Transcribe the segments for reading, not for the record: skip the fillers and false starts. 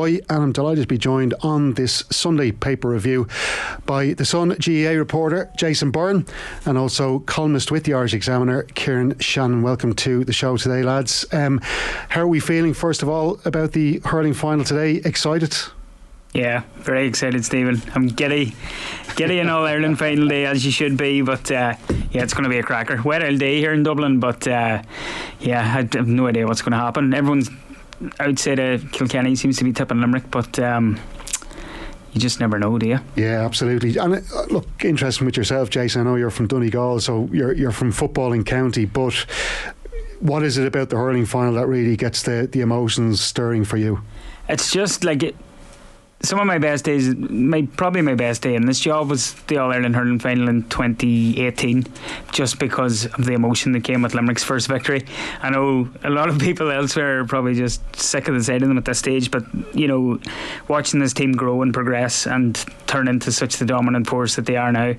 McIlroy, and I'm delighted to be joined on this Sunday paper review by the Sun GAA reporter Jason Byrne and also columnist with the Irish Examiner Kieran Shannon. Welcome to the show today, lads. How are we feeling, first of all, about the hurling final today? Excited? Yeah, very excited, Stephen. I'm giddy in All-Ireland final day, as you should be, but yeah, it's going to be a cracker. Wet all day here in Dublin, but yeah, I have no idea what's going to happen. Everyone's outside of Kilkenny seems to be tipping Limerick, but you just never know, do you? Yeah, absolutely. And look, interesting with yourself, Jason. I know you're from Donegal, so you're from footballing county, but what is it about the hurling final that really gets the emotions stirring for you? It's just like some of my best days, probably my best day in this job was the All-Ireland hurling final in 2018, just because of the emotion that came with Limerick's first victory. I know a lot of people elsewhere are probably just sick of the sight of them at this stage, but you know, watching this team grow and progress and turn into such the dominant force that they are now,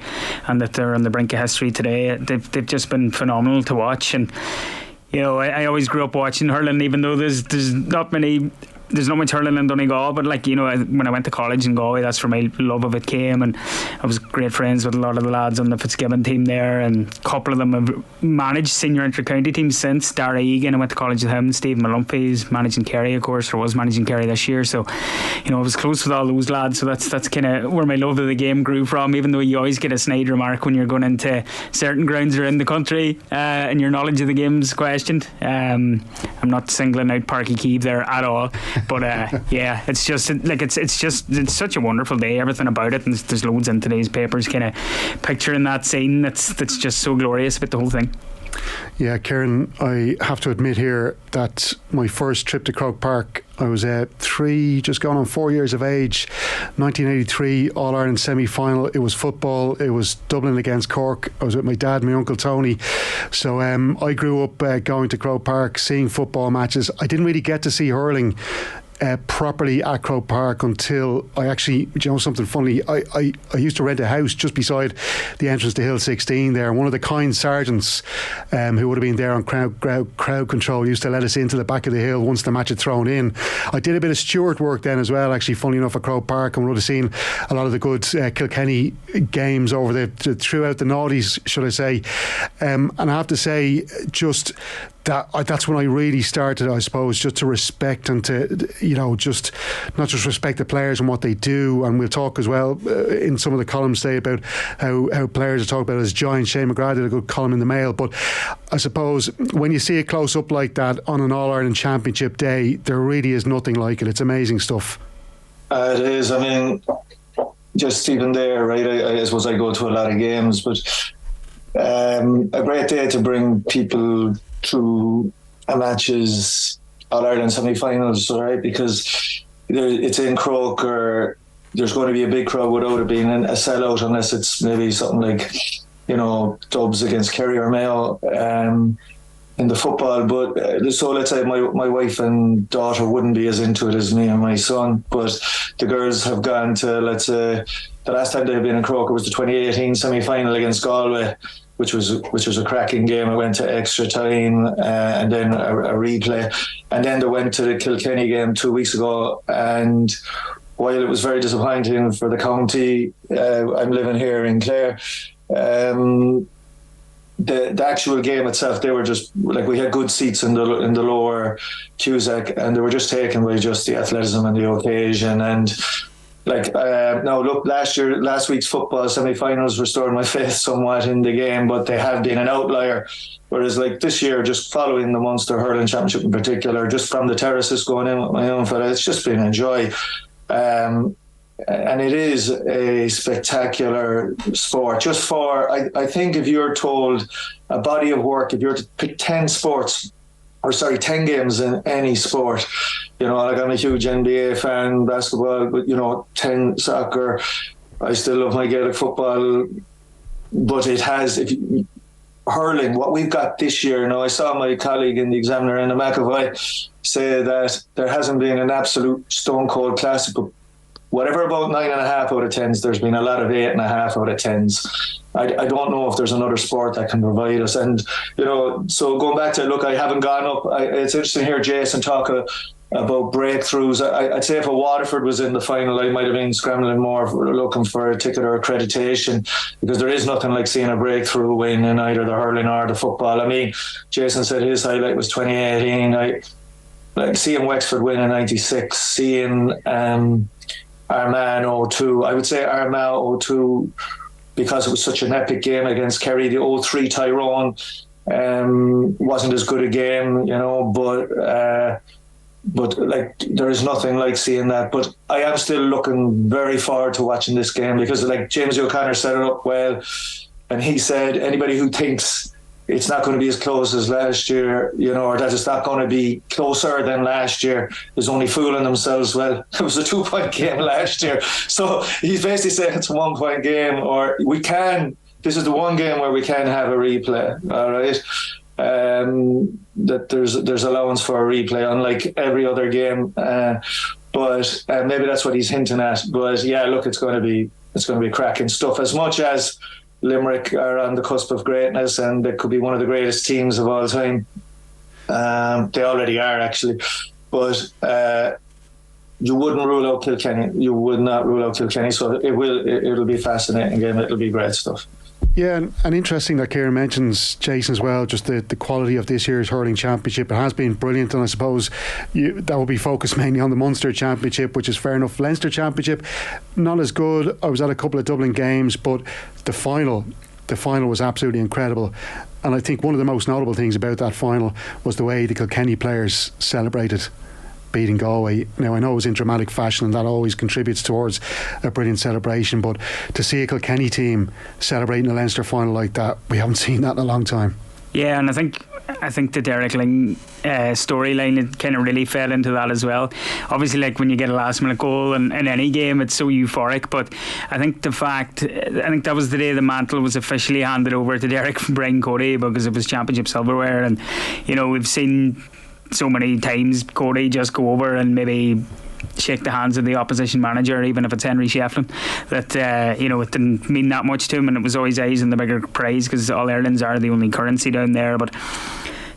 and that they're on the brink of history today, they've just been phenomenal to watch. And you know, I always grew up watching hurling, even though there's not much hurling in Donegal, but like, you know, when I went to college in Galway, that's where my love of it came, and I was great friends with a lot of the lads on the Fitzgibbon team there, and a couple of them have managed senior inter-county teams since. Dara Egan, I went to college with him. Steve Malumpy's managing Kerry, of course, or was managing Kerry this year, so you know, I was close with all those lads, so that's kind of where my love of the game grew from, even though you always get a snide remark when you're going into certain grounds around the country and your knowledge of the game's questioned. I'm not singling out Páirc Uí Chaoimh there at all. But yeah, it's just like it's such a wonderful day, everything about it, and there's loads in today's papers kind of picturing that scene that's just so glorious about the whole thing. Yeah, Kieran, I have to admit here that my first trip to Croke Park, I was 3, just going on 4 years of age, 1983 All-Ireland semi-final. It was football. It was Dublin against Cork. I was with my dad and my uncle Tony. So I grew up going to Croke Park, seeing football matches. I didn't really get to see hurling properly at Croke Park until I actually, you know, something funny, I used to rent a house just beside the entrance to Hill 16 there, and one of the kind sergeants who would have been there on crowd control used to let us into the back of the hill once the match had thrown in. I did a bit of steward work then as well, actually, funny enough, at Croke Park, and we would have seen a lot of the good Kilkenny games over throughout the noughties, should I say. And I have to say, just that's when I really started, I suppose, just to respect and to, you know, just not just respect the players and what they do. And we'll talk as well in some of the columns today about how players are talked about as giant. Shane McGrath did a good column in the Mail. But I suppose when you see it close up like that on an All-Ireland Championship day, there really is nothing like it. It's amazing stuff. It is. I mean, just even there, right? I suppose I go to a lot of games, but a great day to bring people through a match's All-Ireland semi-finals, right? Because it's in Croke, or there's going to be a big crowd without it being a sellout, unless it's maybe something like, you know, Dubs against Kerry or Mayo in the football. But so let's say my wife and daughter wouldn't be as into it as me and my son, but the girls have gone to, let's say, the last time they've been in Croke, it was the 2018 semi-final against Galway, which was a cracking game. I went to extra time and then a replay, and then they went to the Kilkenny game 2 weeks ago. And while it was very disappointing for the county, I'm living here in Clare. The actual game itself, they were just like, we had good seats in the lower Cusack, and they were just taken by just the athleticism and the occasion. And like, now look, last week's football semi-finals restored my faith somewhat in the game, but they have been an outlier. Whereas like this year, just following the Munster Hurling Championship in particular, just from the terraces going in with my own fella, it's just been a joy. And it is a spectacular sport. Just for, I think if you're told a body of work, if you're to pick 10 games in any sport, you know, like I'm a huge NBA fan, basketball, but, you know, 10 soccer, I still love my Gaelic football, but it has, hurling, what we've got this year, you know, I saw my colleague in the Examiner and the McIlroy say that there hasn't been an absolute stone cold classic, but whatever about 9.5 out of 10s, there's been a lot of 8.5 out of 10s. I don't know if there's another sport that can provide us. And, you know, so going back to, look, I haven't gone up. It's interesting to hear Jason talk about breakthroughs. I'd say if a Waterford was in the final, I might have been scrambling more looking for a ticket or accreditation, because there is nothing like seeing a breakthrough win in either the hurling or the football. I mean, Jason said his highlight was 2018. Like seeing Wexford win in 96, seeing Armagh 02. I would say Armagh 02, because it was such an epic game against Kerry. The 03 Tyrone wasn't as good a game, but like there is nothing like seeing that. But I am still looking very forward to watching this game, because like James O'Connor set it up well, and he said anybody who thinks it's not going to be as close as last year, or that it's not going to be closer than last year, is only fooling themselves. Well, it was a 2-point game last year. So he's basically saying it's a 1-point game, or this is the one game where we can have a replay, all right? That there's allowance for a replay, unlike every other game. But maybe that's what he's hinting at. But yeah, look, it's going to be cracking stuff. As much as Limerick are on the cusp of greatness, and they could be one of the greatest teams of all time. They already are, actually. But you wouldn't rule out Kilkenny. You would not rule out Kilkenny. So it'll be a fascinating game. It'll be great stuff. Yeah, and interesting that Kieran mentions, Jason, as well, just the quality of this year's hurling championship. It has been brilliant, and I suppose that will be focused mainly on the Munster Championship, which is fair enough. Leinster Championship, not as good. I was at a couple of Dublin games, but the final was absolutely incredible. And I think one of the most notable things about that final was the way the Kilkenny players celebrated beating Galway. Now, I know it was in dramatic fashion, and that always contributes towards a brilliant celebration, but to see a Kilkenny team celebrating a Leinster final like that, we haven't seen that in a long time. Yeah, and I think the Derek Lyng storyline, it kind of really fell into that as well. Obviously, like when you get a last minute goal in any game, it's so euphoric, but I think that was the day the mantle was officially handed over to Derek from Brian Cody, because it was championship silverware. And we've seen so many times Cody just go over and maybe shake the hands of the opposition manager, even if it's Henry Shefflin, that it didn't mean that much to him, and it was always eyes on the bigger prize, because All Irelands are the only currency down there. But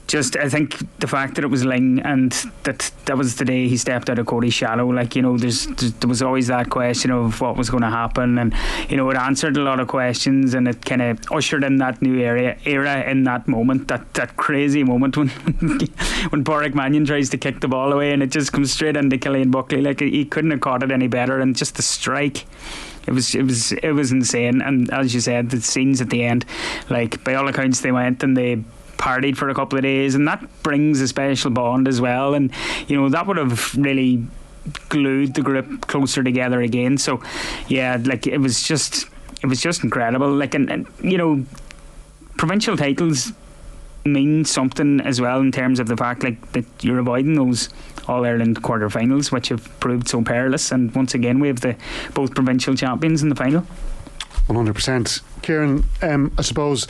just, I think the fact that it was Lyng, and that was the day he stepped out of Cody's shadow, there was always that question of what was going to happen, and it answered a lot of questions, and it kind of ushered in that new era in that moment, that crazy moment when Pádraig Mannion tries to kick the ball away and it just comes straight into Cillian Buckley. Like, he couldn't have caught it any better, and just the strike, it was insane. And as you said, the scenes at the end, like, by all accounts, they went and they partied for a couple of days, and that brings a special bond as well, and that would have really glued the group closer together again. So yeah, like, it was just incredible. Like, and provincial titles mean something as well, in terms of the fact, like, that you're avoiding those All-Ireland quarter-finals, which have proved so perilous, and once again we have both provincial champions in the final. 100%. Kieran, I suppose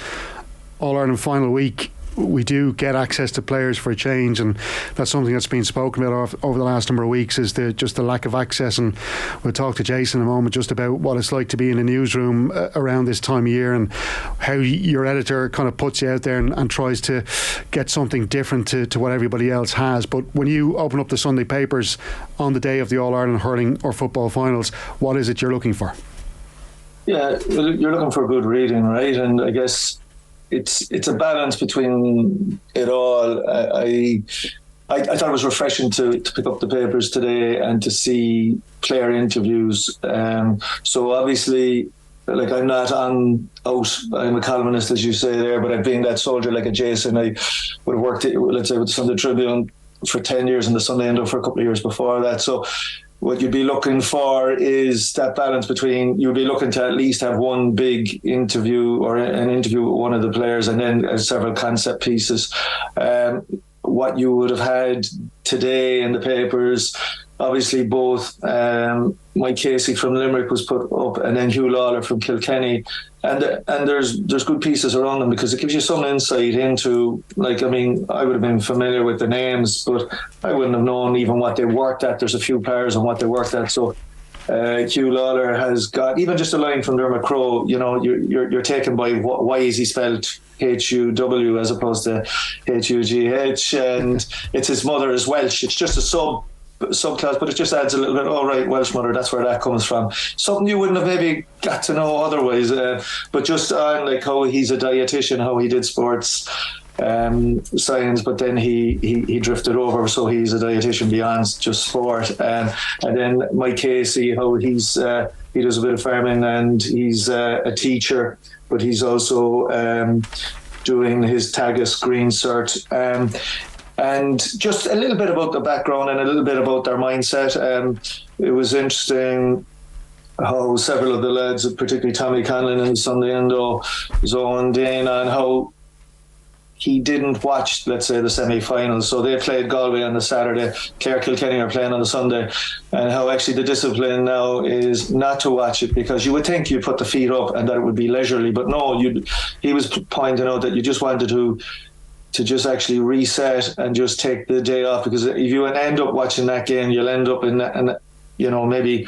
All-Ireland final week, we do get access to players for a change, and that's something that's been spoken about over the last number of weeks, is just the lack of access. And we'll talk to Jason in a moment just about what it's like to be in a newsroom around this time of year, and how your editor kind of puts you out there and tries to get something different to what everybody else has. But when you open up the Sunday papers on the day of the All-Ireland hurling or football finals, what is it you're looking for? Yeah, you're looking for good reading, right? And I guess it's a balance between it all. I thought it was refreshing to pick up the papers today and to see player interviews. So obviously, like, I'm not I'm a columnist, as you say there, but I've been that soldier like a Jason. I would have worked, let's say, with the Sunday Tribune for 10 years and the Sunday Indo for a couple of years before that. So what you'd be looking for is that balance between, you'd be looking to at least have one big interview or an interview with one of the players, and then several concept pieces. What you would have had today in the papers, obviously both Mike Casey from Limerick was put up, and then Hugh Lawler from Kilkenny, and there's good pieces around them, because it gives you some insight into, like, I mean, I would have been familiar with the names, but I wouldn't have known even what they worked at. There's a few players and what they worked at. So Hugh Lawler has got even just a line from Dermot Crowe. You're taken by why is he spelled HUW as opposed to HUGH, and it's his mother is Welsh. It's just a sub subclass, but it just adds a little bit. Oh, right, Welsh mother, that's where that comes from. Something you wouldn't have maybe got to know otherwise. But just on like how he's a dietitian, how he did sports science, but then he drifted over, so he's a dietitian beyond just sport. And then Mike Casey, how he does a bit of farming, and he's a teacher, but he's also doing his Tagus Green Cert. And just a little bit about the background and a little bit about their mindset. It was interesting how several of the lads, particularly Tommy Conlon and Sunday Endo, zoned in on how he didn't watch, let's say, the semi-finals. So they played Galway on the Saturday, Clare Kilkenny are playing on the Sunday, and how actually the discipline now is not to watch it, because you would think you put the feet up and that it would be leisurely, but no, he was pointing out that you just wanted to just actually reset and just take the day off, because if you end up watching that game, you'll end up in that, and maybe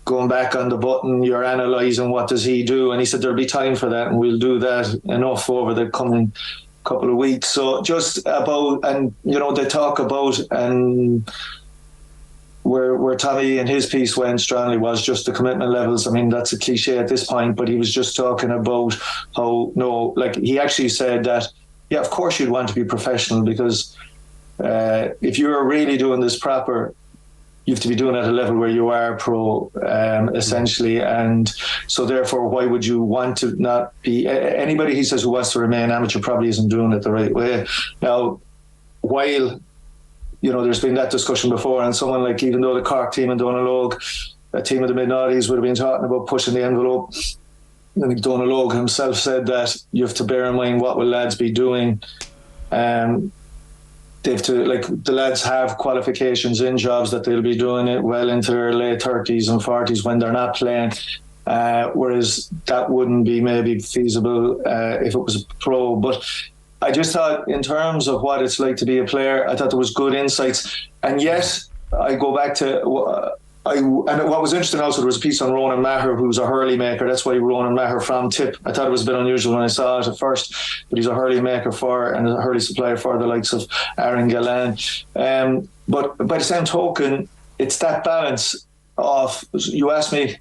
going back on the button, you're analysing what does he do, and he said there'll be time for that, and we'll do that enough over the coming couple of weeks. So just about, and they talk about, and where Tommy in his piece went strongly was just the commitment levels. I mean, that's a cliche at this point, but he was just talking about how, he actually said that, yeah, of course you'd want to be professional, because if you're really doing this proper, you have to be doing it at a level where you are pro, essentially. And so therefore, why would you want to not be? Anybody, he says, who wants to remain amateur probably isn't doing it the right way. Now, while, there's been that discussion before, and someone like, even though the Cork team in Donelogue, a team of the mid-noughties, would have been talking about pushing the envelope, I think Donelogue himself said that you have to bear in mind what will lads be doing. They have to, the lads have qualifications in jobs that they'll be doing it well into their late 30s and 40s when they're not playing, whereas that wouldn't be maybe feasible if it was a pro. But I just thought, in terms of what it's like to be a player, I thought there was good insights. And yet I go back to and what was interesting also, there was a piece on Ronan Maher, who's a hurley maker. That's why Ronan Maher from Tip. I thought it was a bit unusual when I saw it at first, but he's a hurley maker and a hurley supplier for the likes of Aaron Gallan. But by the same token, it's that balance of, you asked me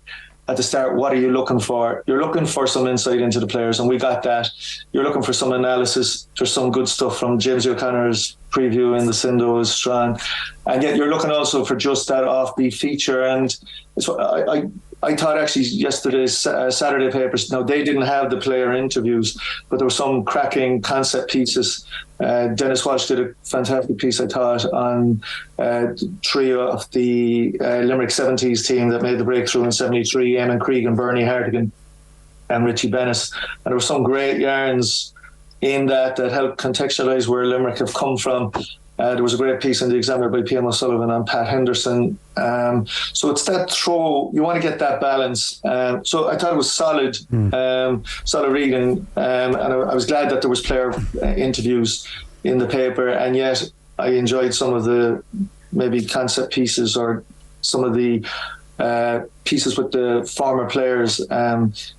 at the start, what are you looking for? You're looking for some insight into the players, and we got that. You're looking for some analysis. There's some good stuff from James O'Connor's preview in the Sindo is strong, and yet you're looking also for just that offbeat feature. And it's, I thought actually yesterday's Saturday papers, now they didn't have the player interviews, but there were some cracking concept pieces. Dennis Walsh did a fantastic piece, I thought, on the trio of the Limerick 70s team that made the breakthrough in 73, Eamon Cregan, Bernie Hartigan and Richie Bennis. And there were some great yarns in that helped contextualise where Limerick have come from. There was a great piece in the Examiner by P.M. O'Sullivan and Pat Henderson. So it's that throw, you want to get that balance. So I thought it was solid reading. And I was glad that there was player interviews in the paper, and yet I enjoyed some of the maybe concept pieces or some of the pieces with the former players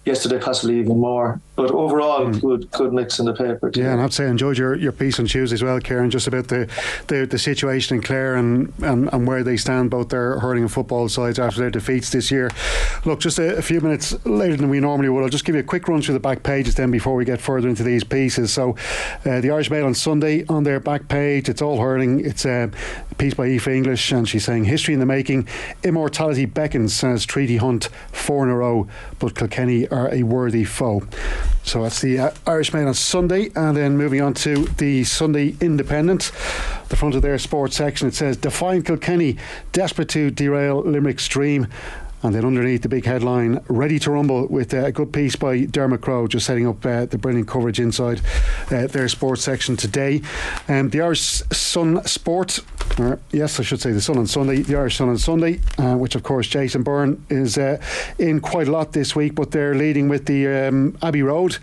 yesterday, possibly even more. But overall, good mix in the paper too. Yeah, and I'd say I enjoyed your piece on Tuesday as well, Kieran, just about the situation in Clare and where they stand, both their hurling and football sides after their defeats this year. Look, just a few minutes later than we normally would, I'll just give you a quick run through the back pages then before we get further into these pieces. So the Irish Mail on Sunday, on their back page, it's all hurling. It's a piece by Aoife English, and she's saying, history in the making, immortality beckons as Treaty Hunt 4 in a row, but Kilkenny are a worthy foe. So that's the Irish Mail on Sunday. And then moving on to the Sunday Independent, the front of their sports section, it says, Defiant Kilkenny, desperate to derail Limerick's dream. And then underneath the big headline, ready to rumble, with a good piece by Dermot Crowe, just setting up the brilliant coverage inside their sports section today. The Irish Sun Sport, yes, I should say the Sun on Sunday, the Irish Sun on Sunday, which of course Jason Byrne is in quite a lot this week, but they're leading with the Abbey Road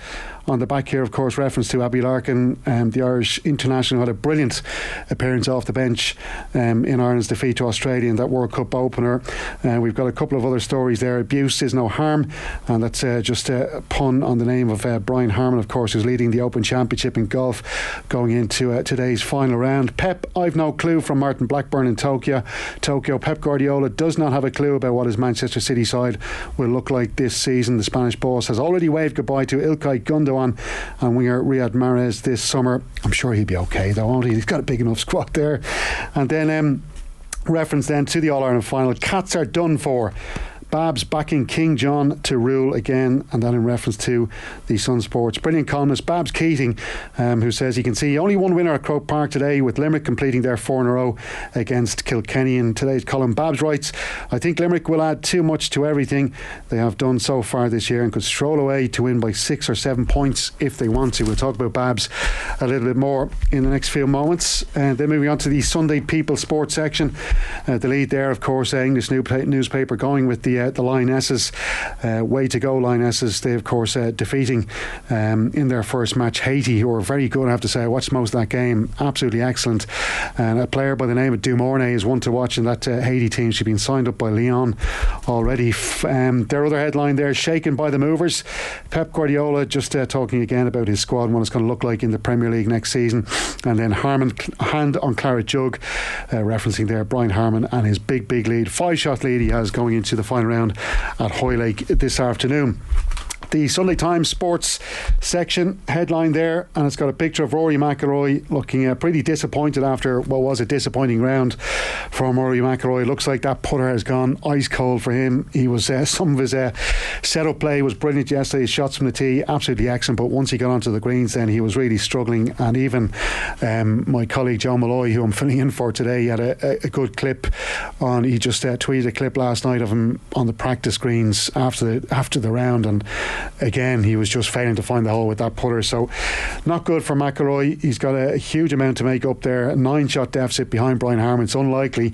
on the back here, of course, reference to Abby Larkin, the Irish international, had a brilliant appearance off the bench in Ireland's defeat to Australia in that World Cup opener. We've got a couple of other stories there. Abuse is no harm, and that's just a pun on the name of Brian Harman, of course, who's leading the Open Championship in golf going into today's final round. Pep, I've no clue, from Martin Blackburn in Tokyo. Pep Guardiola does not have a clue about what his Manchester City side will look like this season. The Spanish boss has already waved goodbye to Ilkay Gundogan and winger Riyad Mahrez this summer. I'm sure he'll be okay though, won't he? He's got a big enough squad there. And then reference then to the All-Ireland final. Cats are done for. Babs backing King John to rule again, and that in reference to the Sun Sports brilliant columnist Babs Keating, who says he can see only one winner at Croke Park today, with Limerick completing their 4 in a row against Kilkenny. In today's column, Babs writes, I think Limerick will add too much to everything they have done so far this year and could stroll away to win by 6 or 7 points if they want to. We'll talk about Babs a little bit more in the next few moments. And then moving on to the Sunday People sports section, the lead there, of course, English newspaper going with the Lionesses. Way to go, Lionesses. They, of course, defeating in their first match Haiti, who are very good, I have to say. I watched most of that game, absolutely excellent. And a player by the name of Dumornay is one to watch in that Haiti team. She's been signed up by Lyon already. Their other headline there, shaken by the movers. Pep Guardiola just talking again about his squad and what it's going to look like in the Premier League next season. And then Harman, hand on claret jug, referencing there Brian Harman and his big lead, 5-shot lead he has going into the final round at Hoylake this afternoon. The Sunday Times sports section headline there, and it's got a picture of Rory McIlroy looking pretty disappointed after what was a disappointing round from Rory McIlroy. Looks like that putter has gone ice cold for him. He was some of his setup play was brilliant yesterday. His shots from the tee absolutely excellent, but once he got onto the greens then he was really struggling. And even my colleague Joe Malloy, who I'm filling in for today, he had a good clip on. He just tweeted a clip last night of him on the practice greens after the round, and again he was just failing to find the hole with that putter. So not good for McIlroy. He's got a huge amount to make up there. A 9-shot deficit behind Brian Harman. It's unlikely.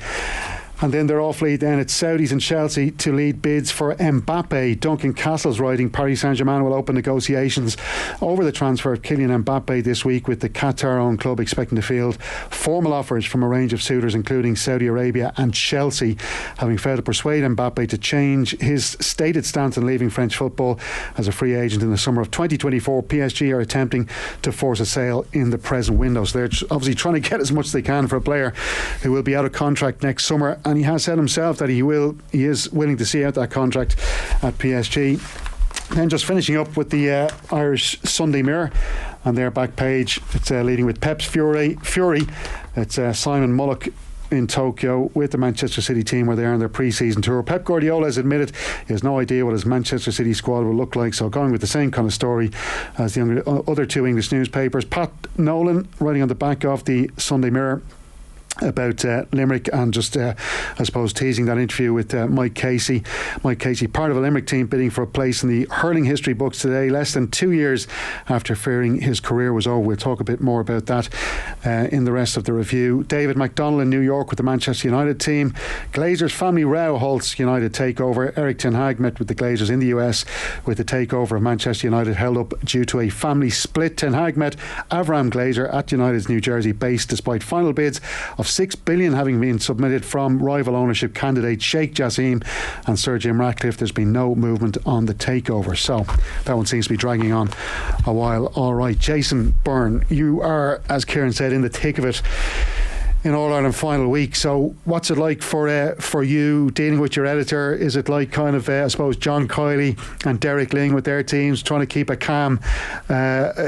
And then they're off lead then. It's Saudis and Chelsea to lead bids for Mbappe. Duncan Castle's writing Paris Saint-Germain will open negotiations over the transfer of Kylian Mbappe this week, with the Qatar-owned club expecting to field formal offers from a range of suitors, including Saudi Arabia and Chelsea. Having failed to persuade Mbappe to change his stated stance on leaving French football as a free agent in the summer of 2024, PSG are attempting to force a sale in the present window. So they're obviously trying to get as much as they can for a player who will be out of contract next summer. And he has said himself that he is willing to see out that contract at PSG. Then just finishing up with the Irish Sunday Mirror on their back page, it's leading with Pep's Fury. It's Simon Mullock in Tokyo with the Manchester City team, where they are on their pre-season tour. Pep Guardiola has admitted he has no idea what his Manchester City squad will look like, so going with the same kind of story as the other 2 English newspapers. Pat Nolan writing on the back of the Sunday Mirror about Limerick, and just I suppose teasing that interview with Mike Casey, part of a Limerick team bidding for a place in the hurling history books today, less than 2 years after fearing his career was over. We'll talk a bit more about that in the rest of the review. David McDonnell in New York with the Manchester United team. Glazers family row halts United takeover. Eric Ten Hag met with the Glazers in the US, with the takeover of Manchester United held up due to a family split. Ten Hag met Avram Glazer at United's New Jersey base, despite final bids of $6 billion having been submitted from rival ownership candidate Sheikh Jassim and Sir Jim Ratcliffe. There's been no movement on the takeover, so that one seems to be dragging on a while. Alright, Jason Byrne, you are, as Kieran said, in the thick of it in All-Ireland final week. So what's it like for you dealing with your editor? Is it like kind of I suppose John Kiley and Derek Ling with their teams, trying to keep a calm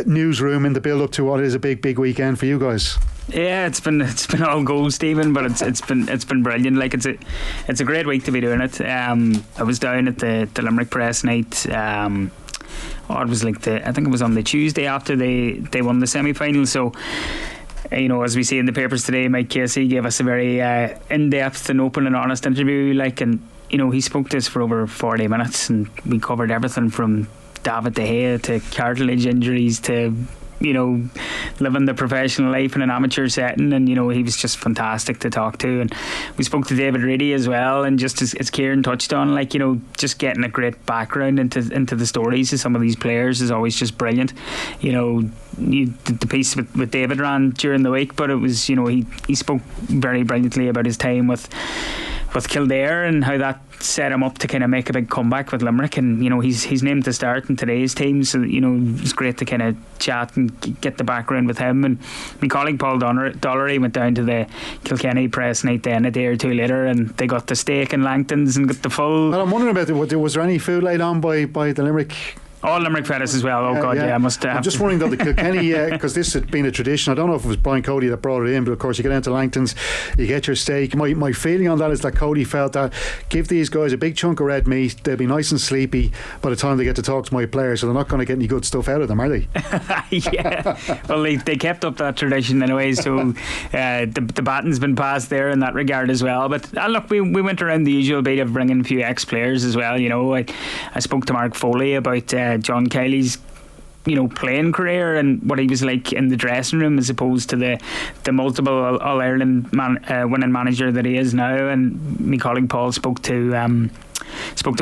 newsroom in the build up to what is a big weekend for you guys? Yeah, it's been all gold, Stephen, but it's been brilliant. Like it's a great week to be doing it. I was down at the Limerick press night. It was like I think it was on the Tuesday after they won the semi-final. So, you know, as we see in the papers today, Mike Casey gave us a very in-depth and open and honest interview. Like, and you know, he spoke to us for over 40 minutes, and we covered everything from David De Gea to cartilage injuries to living the professional life in an amateur setting, and he was just fantastic to talk to. And we spoke to David Reedy as well, and just as Kieran touched on, just getting a great background into the stories of some of these players is always just brilliant. The piece with David ran during the week, but it was he spoke very brilliantly about his time with Kildare and how that set him up to kind of make a big comeback with Limerick, and he's named to start in today's team, so it's great to kind of chat and get the background with him. And my colleague Paul Dollery went down to the Kilkenny press night then a day or two later, and they got the steak and Langtons and got the full. Well, I'm wondering about was there any food laid on by the Limerick? All Limerick fellas as well. Oh God, yeah. I must have. I'm just wondering though, the Kilkenny, because this had been a tradition. I don't know if it was Brian Cody that brought it in, but of course you get into Langton's, you get your steak. My feeling on that is that Cody felt that give these guys a big chunk of red meat, they'll be nice and sleepy by the time they get to talk to my players, so they're not going to get any good stuff out of them, are they? Yeah. Well, they kept up that tradition anyway, so the baton's been passed there in that regard as well. But look, we went around the usual beat of bringing a few ex-players as well. I spoke to Mark Foley about John Kiley's playing career and what he was like in the dressing room as opposed to the multiple All-Ireland winning manager that he is now. And my colleague Paul spoke to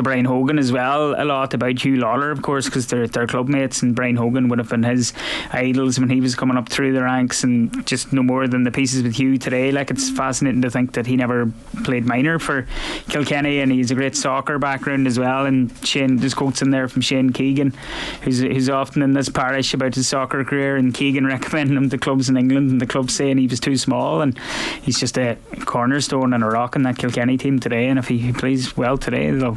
Brian Hogan as well a lot about Hugh Lawler, of course, because they're club mates, and Brian Hogan would have been his idols when he was coming up through the ranks, and just no more than the pieces with Hugh today. It's fascinating to think that he never played minor for Kilkenny, and he's a great soccer background as well. And Shane, there's quotes in there from Shane Keegan, who's often in this parish about his soccer career, and Keegan recommending him to clubs in England, and the clubs saying he was too small, and he's just a cornerstone and a rock in that Kilkenny team today. And if he plays well today, they'll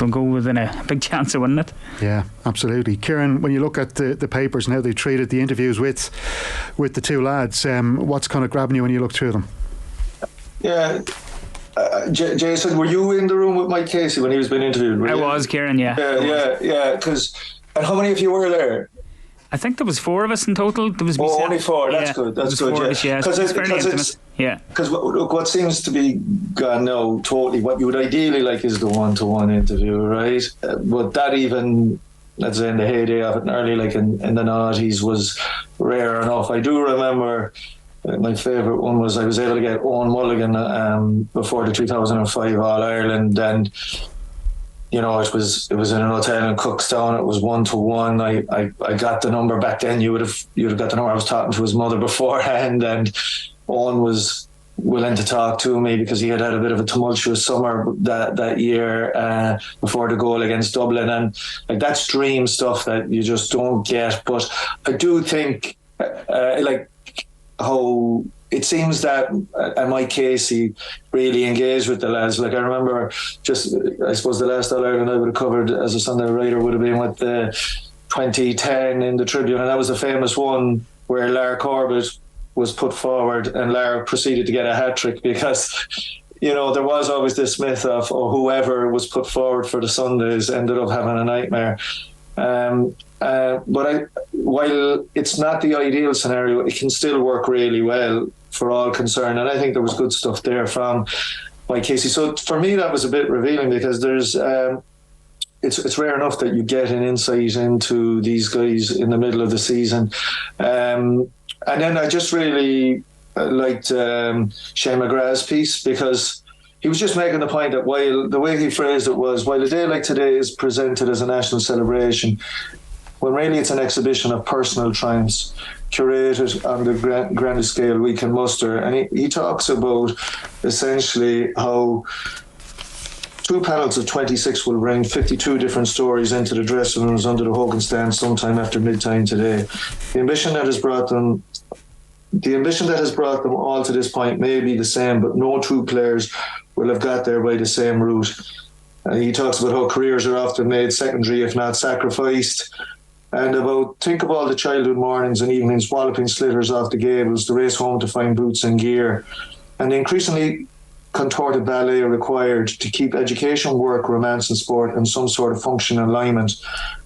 go within a big chance of winning it. Yeah, absolutely. Kieran, when you look at the papers and how they treated the interviews with the two lads, what's kind of grabbing you when you look through them? Yeah, Jason, were you in the room with Mike Casey when he was being interviewed? I was, Kieran, yeah. Yeah. And how many of you were there? I think there was 4 of us in total. There was only 4. That's good. That's good. Because it's fairly intimate. Yeah. Because look, what seems to be gone now totally, what you would ideally like is the one-to-one interview, right? But that even, let's say in the heyday of it, and early in the noughties, was rare enough. I do remember my favourite one was I was able to get Owen Mulligan before the 2005 All-Ireland, and it was in an hotel in Cookstown. It was 1-to-1. I got the number back then. You'd have got the number. I was talking to his mother beforehand, and Owen was willing to talk to me because he had a bit of a tumultuous summer that year before the goal against Dublin, and that's dream stuff that you just don't get. But I do think how it seems that Mike Casey really engaged with the lads. I remember I suppose the last All-Ireland I would have covered as a Sunday writer would have been with the 2010 in the Tribune, and that was a famous one where Lara Corbett was put forward and Lara proceeded to get a hat-trick because there was always this myth of whoever was put forward for the Sundays ended up having a nightmare. But while it's not the ideal scenario, it can still work really well for all concerned, and I think there was good stuff there from Mike Casey. So for me, that was a bit revealing because there's it's rare enough that you get an insight into these guys in the middle of the season. And then I just really liked Shane McGrath's piece because he was just making the point that while the way he phrased it was, while a day like today is presented as a national celebration, when really it's an exhibition of personal triumphs curated on the grandest scale we can muster. And he talks about essentially how 2 panels of 26 will bring 52 different stories into the dressing rooms under the Hogan stand sometime after midtime today. The ambition that has brought them all to this point may be the same, but no 2 players will have got there by the same route. He talks about how careers are often made secondary, if not sacrificed, and think of all the childhood mornings and evenings walloping slitters off the gables, the race home to find boots and gear, and the increasingly contorted ballet required to keep education, work, romance and sport in some sort of functional alignment.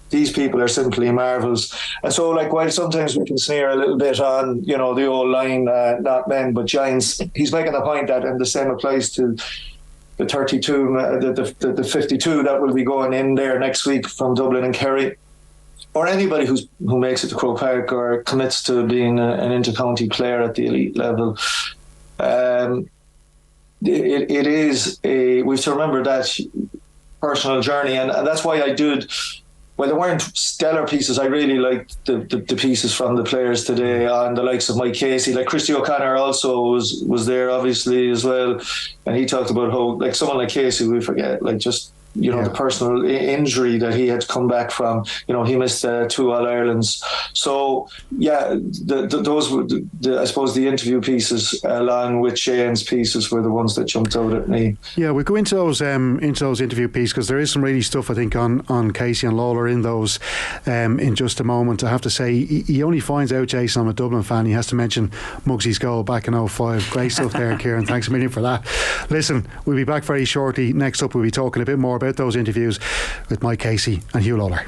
These people are simply marvels. And so, while sometimes we can sneer a little bit on, the old line, not men but giants, he's making the point that, and the same applies to the 32, the 52 that will be going in there next week from Dublin and Kerry. or anybody who makes it to Croke Park or commits to being an inter-county player at the elite level, it is we have to remember that personal journey, and that's why I did. Well, there weren't stellar pieces. I really liked the pieces from the players today on the likes of Mike Casey. Like Christy O'Connor also was there, obviously, as well. And he talked about how, like, someone like Casey, we forget, like, just, the personal injury that he had to come back from. He missed 2 All-Irelands. So, those were, I suppose, the interview pieces, along with Shane's pieces, were the ones that jumped out at me. Yeah, we'll go into those interview pieces, because there is some really stuff, I think, on Casey and Lawler in those in just a moment. I have to say, he only finds out, Jason, I'm a Dublin fan, he has to mention Muggsy's goal back in 05. Great stuff there, Kieran. Thanks a million for that. Listen, we'll be back very shortly. Next up, we'll be talking a bit more about those interviews with Mike Casey and Hugh Lawler.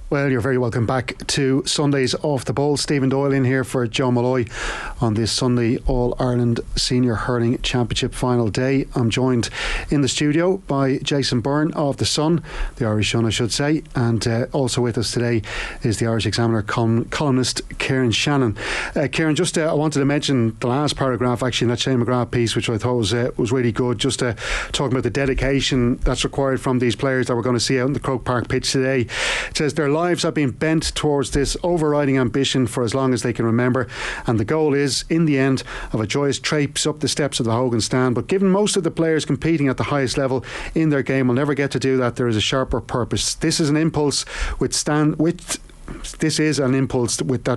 Well, you're very welcome back to Sundays Off the Ball. Stephen Doyle in here for Joe Malloy on this Sunday All-Ireland Senior Hurling Championship final day. I'm joined in the studio by Jason Byrne of The Sun, the Irish Sun I should say, and also with us today is the Irish Examiner columnist Kieran Shannon. Kieran, just I wanted to mention the last paragraph actually in that Shane McGrath piece, which I thought was really good, just talking about the dedication that's required from these players that we're going to see out in the Croke Park pitch today. It says their lives have been bent towards this overriding ambition for as long as they can remember, and the goal is, in the end, of a joyous traipse up the steps of the Hogan stand. But given most of the players competing at the highest level in their game will never get to do that, there is a sharper purpose. This is an impulse that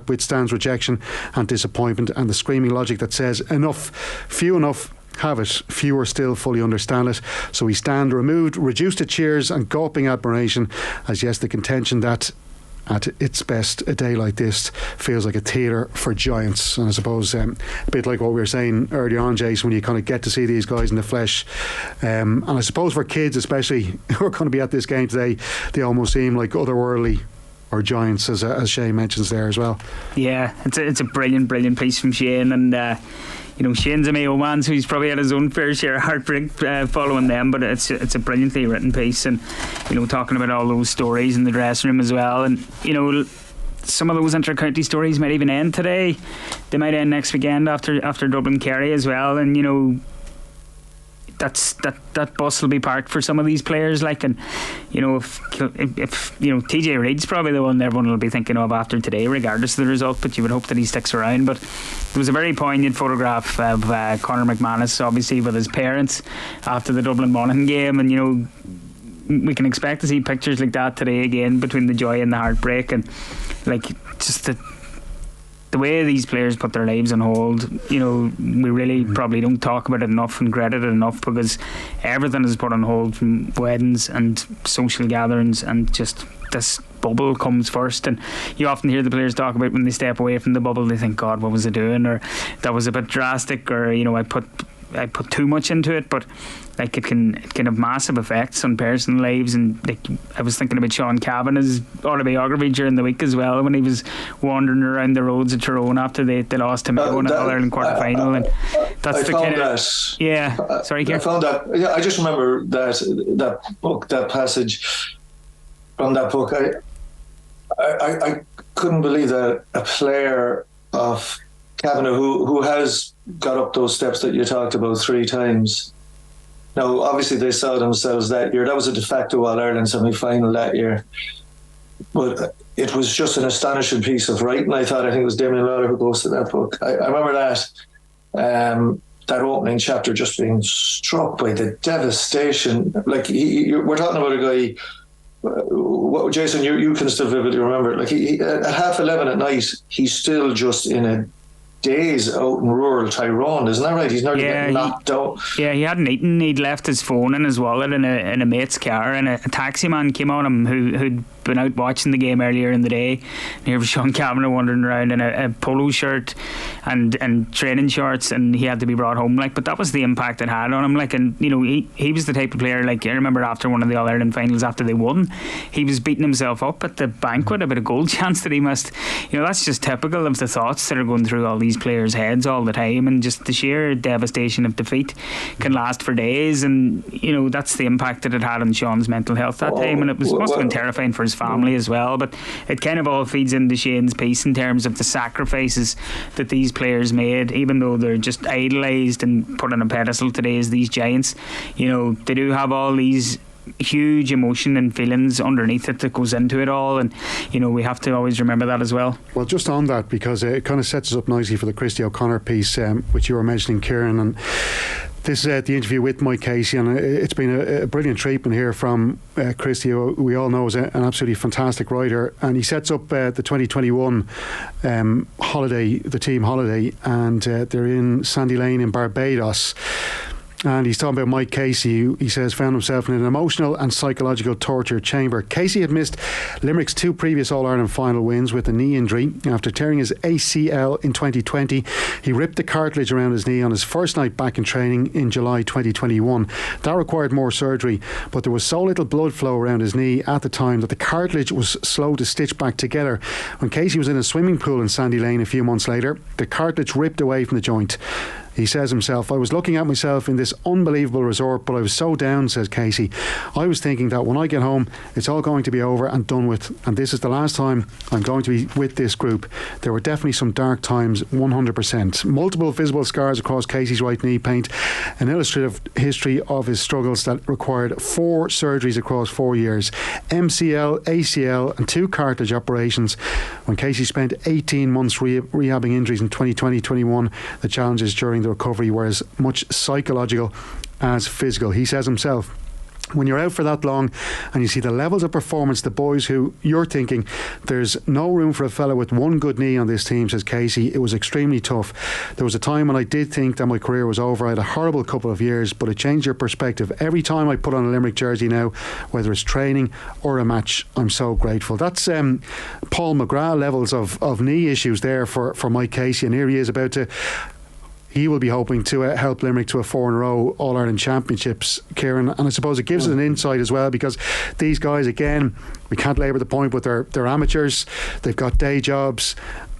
withstands rejection and disappointment, and the screaming logic that says enough, few enough have it, fewer still fully understand it. So we stand removed, reduced to cheers and gawping admiration, as yes, the contention that at its best a day like this feels like a theatre for giants. And I suppose a bit like what we were saying earlier on, Jason, when you kind of get to see these guys in the flesh, and I suppose for kids especially who are going to be at this game today, they almost seem like otherworldly or giants, as Shane mentions there as well. Yeah, it's a brilliant piece from Shane, and Shane's a Mayo man, so he's probably had his own fair share of heartbreak following them, but it's a brilliantly written piece, and talking about all those stories in the dressing room as well, and some of those inter-county stories might even end today. They might end next weekend after Dublin Kerry as well, and that bus will be parked for some of these players, like, and if TJ Reid's probably the one everyone will be thinking of after today, regardless of the result, but you would hope that he sticks around. But there was a very poignant photograph of Conor McManus, obviously with his parents after the Dublin Monaghan game, and we can expect to see pictures like that today again, between the joy and the heartbreak, and like just the way these players put their lives on hold. We really probably don't talk about it enough and credit it enough, because everything is put on hold, from weddings and social gatherings, and just this bubble comes first. And you often hear the players talk about when they step away from the bubble, they think, God, what was I doing, or that was a bit drastic, or I put too much into it. But like it can have massive effects on personal lives. And like, I was thinking about Sean Cavanagh's autobiography during the week as well, when he was wandering around the roads of Tyrone after they lost to Mayo in the All-Ireland quarter-final. And that's the kind of... Sorry, Kieran? I found that... Yeah, I just remember that book, that passage from that book. I couldn't believe that a player of Kavanagh, who has got up those steps that you talked about 3 times. Now, obviously, they saw themselves that year. That was a de facto All-Ireland semi-final that year. But it was just an astonishing piece of writing. I think it was Damien Lawler who posted that book. I remember that opening chapter just being struck by the devastation. Like, we're talking about a guy... Jason, you can still vividly remember it. Like, he at 11:30 at night, he's still just in a days out in rural Tyrone, isn't that right? He's nearly getting knocked out. Yeah, he hadn't eaten. He'd left his phone and his wallet in a mate's car, and a taxi man came on him who'd been out watching the game earlier in the day. And here was Sean Kavanagh wandering around in a polo shirt and training shorts, and he had to be brought home. But that was the impact it had on him. And he was the type of player. I remember after one of the All Ireland finals, after they won, he was beating himself up at the banquet about a goal chance that he missed. That's just typical of the thoughts that are going through all these players' heads all the time, and just the sheer devastation of defeat can last for days. And that's the impact that it had on Sean's mental health that time, and it must have been terrifying for his family as well. But it kind of all feeds into Shane's piece in terms of the sacrifices that these players made, even though they're just idolised and put on a pedestal today as these giants. They do have all these huge emotion and feelings underneath it that goes into it all, and we have to always remember that as well. Well, just on that, because it kind of sets us up nicely for the Christy O'Connor piece, which you were mentioning, Kieran, and this is the interview with Mike Casey, and it's been a brilliant treatment here from Christy, who we all know is an absolutely fantastic writer, and he sets up the 2021 holiday, the team holiday, and they're in Sandy Lane in Barbados. And he's talking about Mike Casey, who he says found himself in an emotional and psychological torture chamber. Casey had missed Limerick's 2 previous All-Ireland final wins with a knee injury. After tearing his ACL in 2020, he ripped the cartilage around his knee on his first night back in training in July 2021. That required more surgery, but there was so little blood flow around his knee at the time that the cartilage was slow to stitch back together. When Casey was in a swimming pool in Sandy Lane a few months later, the cartilage ripped away from the joint. He says himself, I was looking at myself in this unbelievable resort, but I was so down, says Casey. I was thinking that when I get home, it's all going to be over and done with, and this is the last time I'm going to be with this group. There were definitely some dark times, 100%. Multiple visible scars across Casey's right knee paint an illustrative history of his struggles that required 4 surgeries across 4 years, MCL, ACL and 2 cartilage operations. When Casey spent 18 months rehabbing injuries in 2020-21, the challenges during the recovery were as much psychological as physical. He says himself, when you're out for that long and you see the levels of performance, the boys who you're thinking there's no room for a fella with one good knee on this team, says Casey, it was extremely tough. There was a time when I did think that my career was over. I had a horrible couple of years, but it changed your perspective. Every time I put on a Limerick jersey now, whether it's training or a match, I'm so grateful. That's Paul McGrath levels of knee issues there for Mike Casey, and here he is about to he will be hoping to help Limerick to a 4 in a row All-Ireland Championships, Kieran. And I suppose it gives us an insight as well, because these guys, again, we can't labour the point, but they're amateurs, they've got day jobs,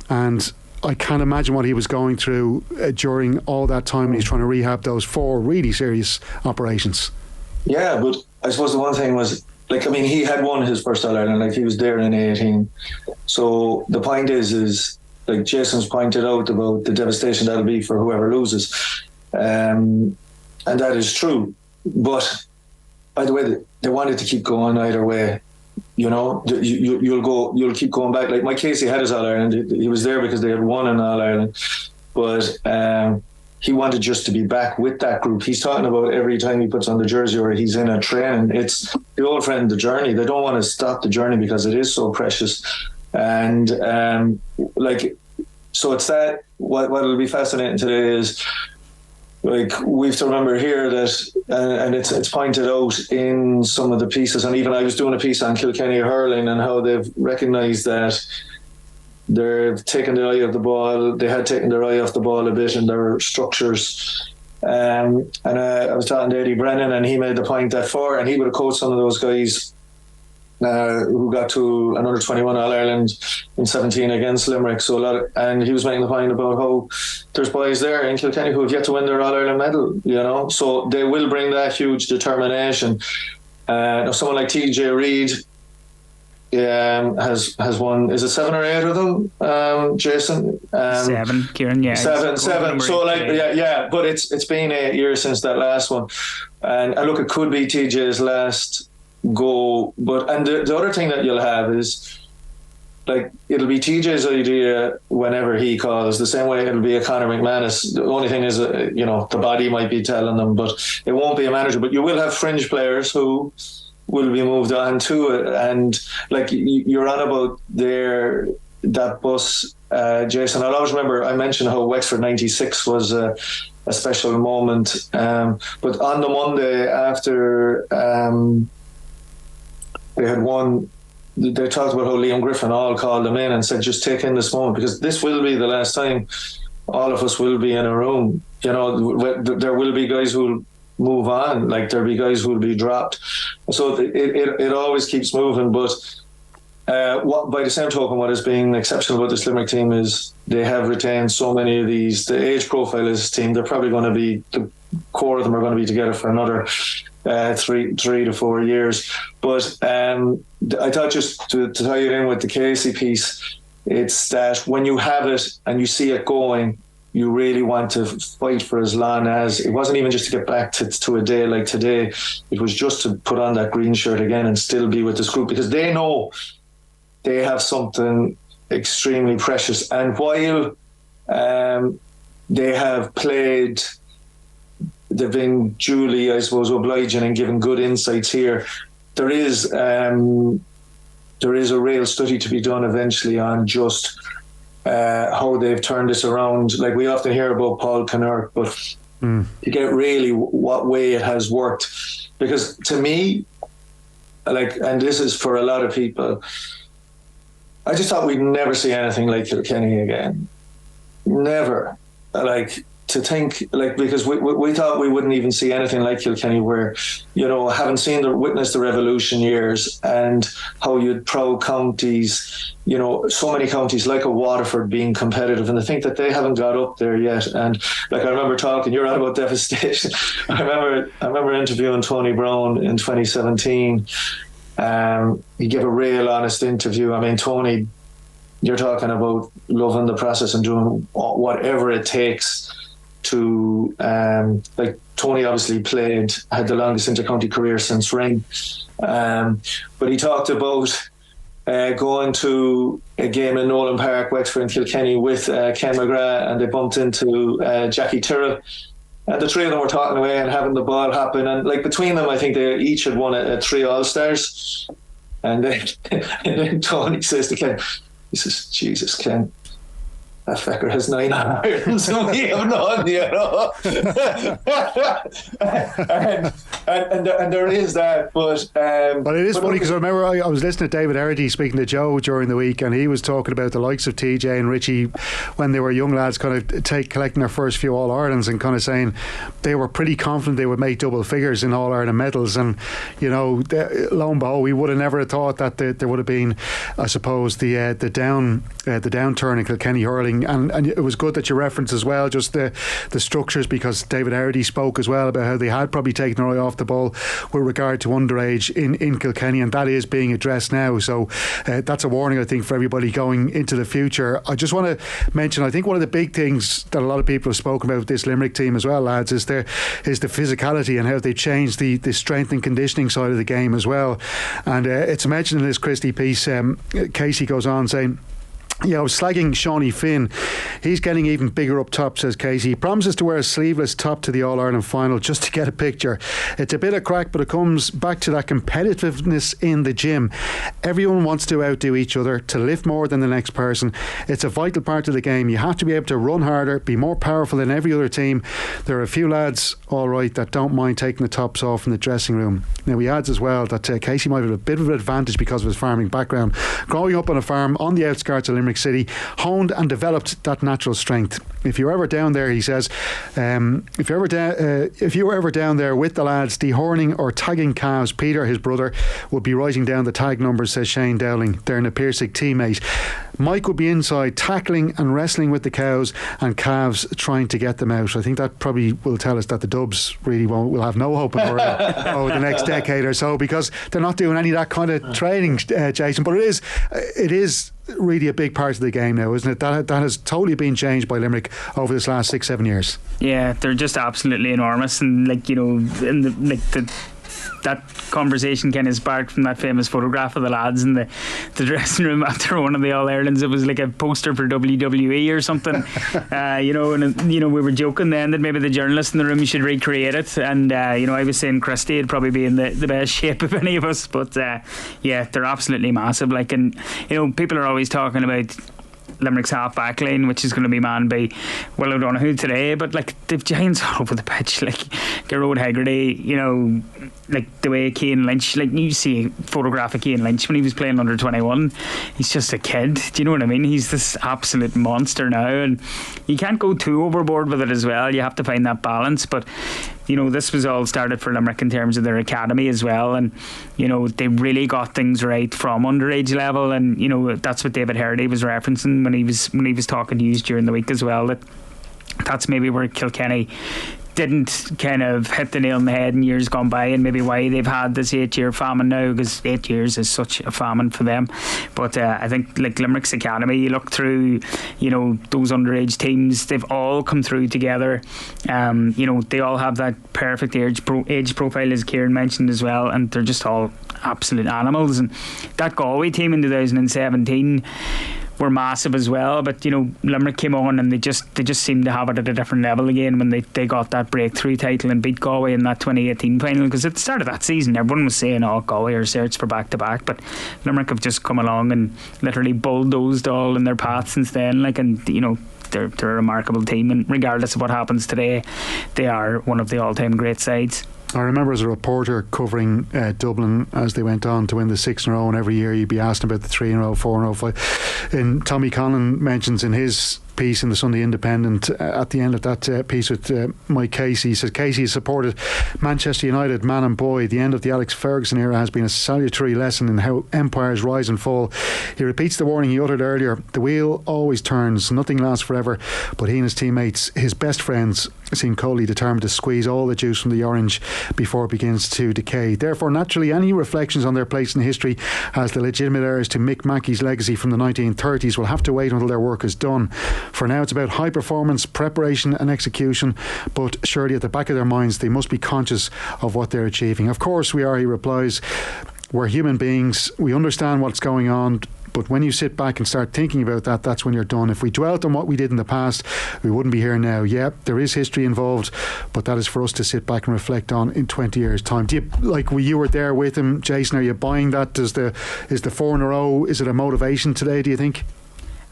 and I can't imagine what he was going through during all that time when he's trying to rehab those 4 really serious operations. Yeah, but I suppose the one thing was, he had won his first All-Ireland, he was there in 18. So the point is like Jason's pointed out about the devastation that'll be for whoever loses. And that is true. But by the way, they wanted to keep going either way. You'll keep going back. Like Mike Casey had his All-Ireland. He was there because they had won an All-Ireland. But he wanted just to be back with that group. He's talking about every time he puts on the jersey or he's in a training, it's the old friend, the journey. They don't want to stop the journey because it is so precious. And so it's that what'll be fascinating today is we have to remember here that and it's pointed out in some of the pieces, and even I was doing a piece on Kilkenny hurling and how they've recognised that they've taken their eye off the ball. They had taken their eye off the ball a bit in their structures. I was talking to Eddie Brennan, and he made the point that and he would have coached some of those guys who got to an under-21 All-Ireland in 17 against Limerick. And he was making the point about how there's boys there in Kilkenny who have yet to win their All-Ireland medal, so they will bring that huge determination. Someone like TJ Reid has won, is it 7 or 8 of them, Jason? 7, Kieran, yeah. 7. So but it's been 8 years since that last one. And look, it could be TJ's last go, and the other thing that you'll have is it'll be TJ's idea whenever he calls, the same way it'll be a Conor McManus. The only thing is the body might be telling them, but it won't be a manager. But you will have fringe players who will be moved on to it, and you're on about their that bus, Jason, I'll always remember, I mentioned how Wexford 96 was a special moment. But on the Monday after they had won, they talked about how Liam Griffin all called them in and said, just take in this moment, because this will be the last time all of us will be in a room. You know, there will be guys who will move on, like there'll be guys who will be dropped. So it always keeps moving. But by the same token, what is being exceptional about this Limerick team is they have retained so many of these. The age profile of this team, they're probably going to be, the core of them are going to be together for another 3 to 4 years. But I thought, just to tie it in with the Casey piece, it's that when you have it and you see it going, you really want to fight for as long as. It wasn't even just to get back to a day like today. It was just to put on that green shirt again and still be with this group, because they know they have something extremely precious. And while they have played, they've been duly, I suppose, obliging and giving good insights here, there is a real study to be done eventually on just how they've turned this around. Like, we often hear about Paul Kinnerk, but you get really what way it has worked. Because to me, like, and this is for a lot of people, I just thought we'd never see anything like Kilkenny again. Never. Like, to think, like, because we thought we wouldn't even see anything like Kilkenny, where, you know, having witnessed the revolution years and how you'd proud counties, you know, so many counties like a Waterford being competitive, and to think that they haven't got up there yet. And like, I remember talking, you're on about devastation. I remember interviewing Tony Brown in 2017. He gave a real honest interview. I mean, Tony, you're talking about loving the process and doing whatever it takes to, like, Tony obviously had the longest intercounty career since Ring, but he talked about going to a game in Nolan Park, Wexford and Kilkenny, with Ken McGrath, and they bumped into Jackie Tyrrell, and the three of them were talking away and having the ball happen, and like, between them I think they each had won a 3 All-Stars, and then Tony says to Ken, he says, Jesus, Ken, that fecker has 9 irons, so we have none, you know. and there is that, but it is funny, because I remember I was listening to David Herity speaking to Joe during the week, and he was talking about the likes of TJ and Richie when they were young lads, kind of collecting their first few All-Irelands, and kind of saying they were pretty confident they would make double figures in All-Ireland medals. And, you know, lo and behold, we would have never thought that there would have been, I suppose, the downturn in Kilkenny hurling. And it was good that you referenced as well just the structures, because David Herity spoke as well about how they had probably taken their eye off the ball with regard to underage in Kilkenny, and that is being addressed now. So that's a warning, I think, for everybody going into the future. I just want to mention, I think one of the big things that a lot of people have spoken about with this Limerick team as well, lads, is the physicality and how they changed the strength and conditioning side of the game as well. And it's mentioned in this Christie piece, Casey goes on saying, yeah, I was slagging Shawnee Finn. He's getting even bigger up top, says Casey. He promises to wear a sleeveless top to the All-Ireland final just to get a picture. It's a bit of crack, but it comes back to that competitiveness in the gym. Everyone wants to outdo each other, to lift more than the next person. It's a vital part of the game. You have to be able to run harder, be more powerful than every other team. There are a few lads, all right, that don't mind taking the tops off in the dressing room. Now, he adds as well that Casey might have a bit of an advantage because of his farming background. Growing up on a farm on the outskirts of Limerick City, honed and developed that natural strength. If you're ever down there, he says, if you were ever down there with the lads dehorning or tagging calves, Peter, his brother, would be writing down the tag numbers, says Shane Dowling, their Napirsig teammate. Mike would be inside tackling and wrestling with the cows and calves, trying to get them out. I think that probably will tell us that the Dubs really will have no hope over the next decade or so, because they're not doing any of that kind of training, Jason. But it is really a big part of the game now, isn't it? That has totally been changed by Limerick over this last 6-7 years. Yeah, they're just absolutely enormous, and like, you know, in the that conversation kind of sparked from that famous photograph of the lads in the dressing room after one of the All-Irelands. It was like a poster for WWE or something. We were joking then that maybe the journalists in the room should recreate it, and I was saying Christie would probably be in the best shape of any of us, but they're absolutely massive. Like, and people are always talking about Limerick's half back line, which is going to be manned by Will O'Donoghue today, but like they've giants all over the pitch, like Gerard Hegarty, like the way Cian Lynch, like you see a photograph of Cian Lynch when he was playing under 21, he's just a kid, do you know what I mean? He's this absolute monster now, and you can't go too overboard with it as well. You have to find that balance, but this was all started for Limerick in terms of their academy as well, and they really got things right from underage level, and that's what David Hardy was referencing when he was talking to you during the week as well, that's maybe where Kilkenny didn't kind of hit the nail on the head in years gone by, and maybe why they've had this 8-year famine now, because 8 years is such a famine for them. But I think like Limerick's academy, you look through those underage teams, they've all come through together. They all have that perfect age profile, as Kieran mentioned as well, and they're just all absolute animals. And that Galway team in 2017 were massive as well, but Limerick came on and they just seemed to have it at a different level again when they got that breakthrough title and beat Galway in that 2018 final, because at the start of that season everyone was saying Galway are searched for back-to-back, but Limerick have just come along and literally bulldozed all in their path since then, they're a remarkable team, and regardless of what happens today, they are one of the all-time great sides. I remember as a reporter covering Dublin as they went on to win the 6 in a row, and every year you'd be asking about the 3 in a row, 4 in a row, 5. And Tommy Conlon mentions in his piece in the Sunday Independent at the end of that piece with Mike Casey, he says Casey has supported Manchester United man and boy. The end of the Alex Ferguson era has been a salutary lesson in how empires rise and fall. He repeats the warning he uttered earlier: the wheel always turns, nothing lasts forever. But he and his teammates, his best friends, seem coldly determined to squeeze all the juice from the orange before it begins to decay. Therefore, naturally, any reflections on their place in history as the legitimate heirs to Mick Mackey's legacy from the 1930s will have to wait until their work is done. For now, it's about high performance, preparation and execution, but surely at the back of their minds they must be conscious of what they're achieving. Of course we are, he replies. We're human beings, we understand what's going on, but when you sit back and start thinking about that, that's when you're done. If we dwelt on what we did in the past, we wouldn't be here now. Yeah, there is history involved, but that is for us to sit back and reflect on in 20 years' time. Do you were there with him, Jason, are you buying that? Is the 4 in a row, is it a motivation today, do you think?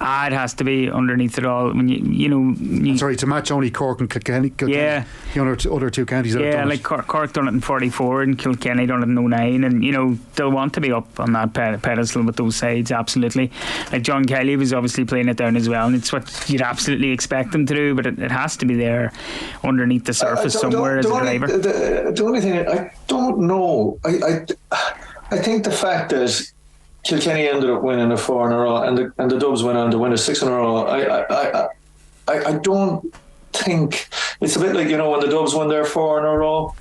It has to be underneath it all. When you sorry, to match only Cork and Kilkenny, yeah, the other two counties that have done like Cork done it in 44 and Kilkenny done it in 09, and they'll want to be up on that pedestal with those sides, absolutely. Like John Kelly was obviously playing it down as well, and it's what you'd absolutely expect them to do, but it has to be there underneath the surface somewhere as a driver. The only thing, I don't know, I think the fact that Kilkenny ended up winning a 4 in a row, and the Dubs went on to win a 6 in a row. I don't think it's a bit like when the Dubs won their 4 in a row.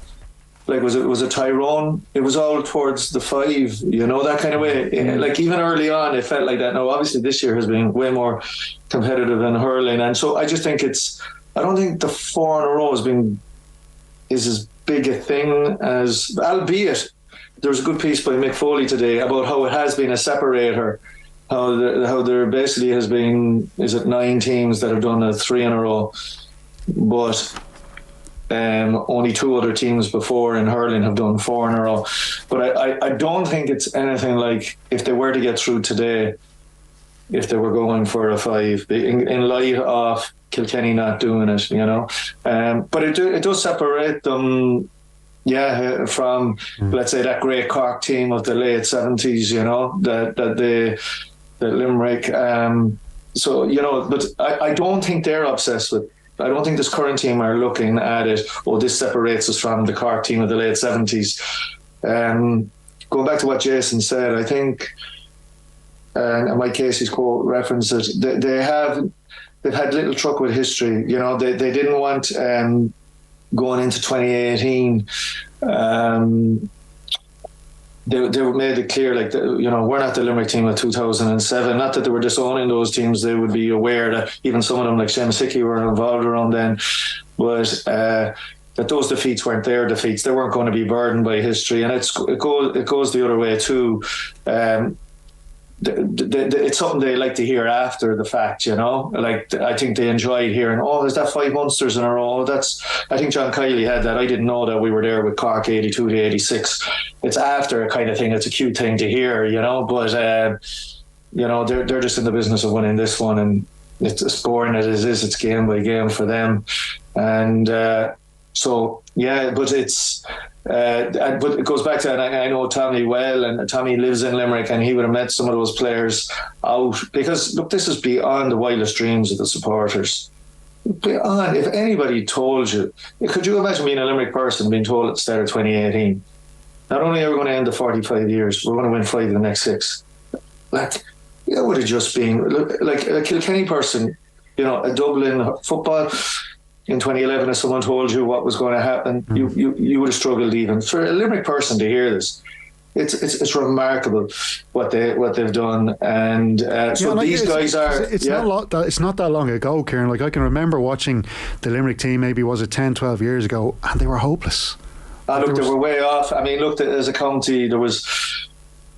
Like was it Tyrone? It was all towards the 5, that kind of way. Like even early on, it felt like that. Now, obviously, this year has been way more competitive in hurling, and so I just think I don't think the 4 in a row is as big a thing as, albeit. There was a good piece by Mick Foley today about how it has been a separator, how there basically has been, is it 9 teams that have done a 3 in a row, but only 2 other teams before in hurling have done 4 in a row. But I don't think it's anything like, if they were to get through today, if they were going for a 5, in light of Kilkenny not doing it, but it does separate them. Yeah, from let's say that great Cork team of the late 70s, that Limerick. But I don't think they're obsessed with. I don't think this current team are looking at it. Oh, this separates us from the Cork team of the late 70s. Going back to what Jason said, I think, and Mike Casey's quote referenced it. They've had little truck with history. They didn't want. Going into 2018, they made it clear, we're not the Limerick team of 2007. Not that they were disowning those teams; they would be aware that even some of them, like Seamus Hickey, were involved around then. But that those defeats weren't their defeats. They weren't going to be burdened by history, and it goes the other way too. It's something they like to hear after the fact, you know. Like, I think they enjoyed hearing, oh, is that 5 Munsters in a row? I think John Kiley had that. I didn't know that we were there with Cork 82 to 86. It's after a kind of thing. It's a cute thing to hear, you know. But you know, they're just in the business of winning this one, and it's as boring as it is. It's game by game for them, and so yeah. But it's. But it goes back to, and I know Tommy well, and Tommy lives in Limerick, and he would have met some of those players out, because look, this is beyond the wildest dreams of the supporters. Beyond, if anybody told you, could you imagine being a Limerick person being told at the start of 2018, not only are we going to end the 45 years, we're going to win 5 of the next 6. Like, it would have just been like a Kilkenny person, you know, a Dublin football. In 2011, if someone told you what was going to happen, you would have struggled even. For a Limerick person to hear this, it's remarkable what they've done, and so like these guys are. It's not that long ago, Kieran. Like, I can remember watching the Limerick team. Maybe was it 10, 12 years ago, and they were hopeless. Look, they were way off. I mean, look, as a county, there was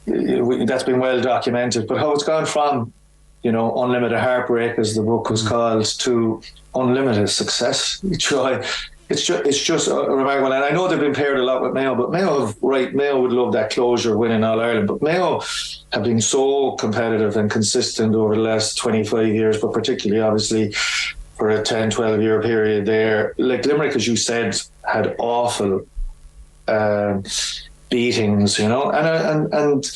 that's been well documented. But how it's gone from, you know, unlimited heartbreak, as the book was called, to unlimited success. It's just remarkable. And I know they've been paired a lot with Mayo, but Mayo would love that closure, winning All Ireland. But Mayo have been so competitive and consistent over the last 25 years, but particularly, obviously, for a 10, 12-year period there. Like Limerick, as you said, had awful beatings, you know, and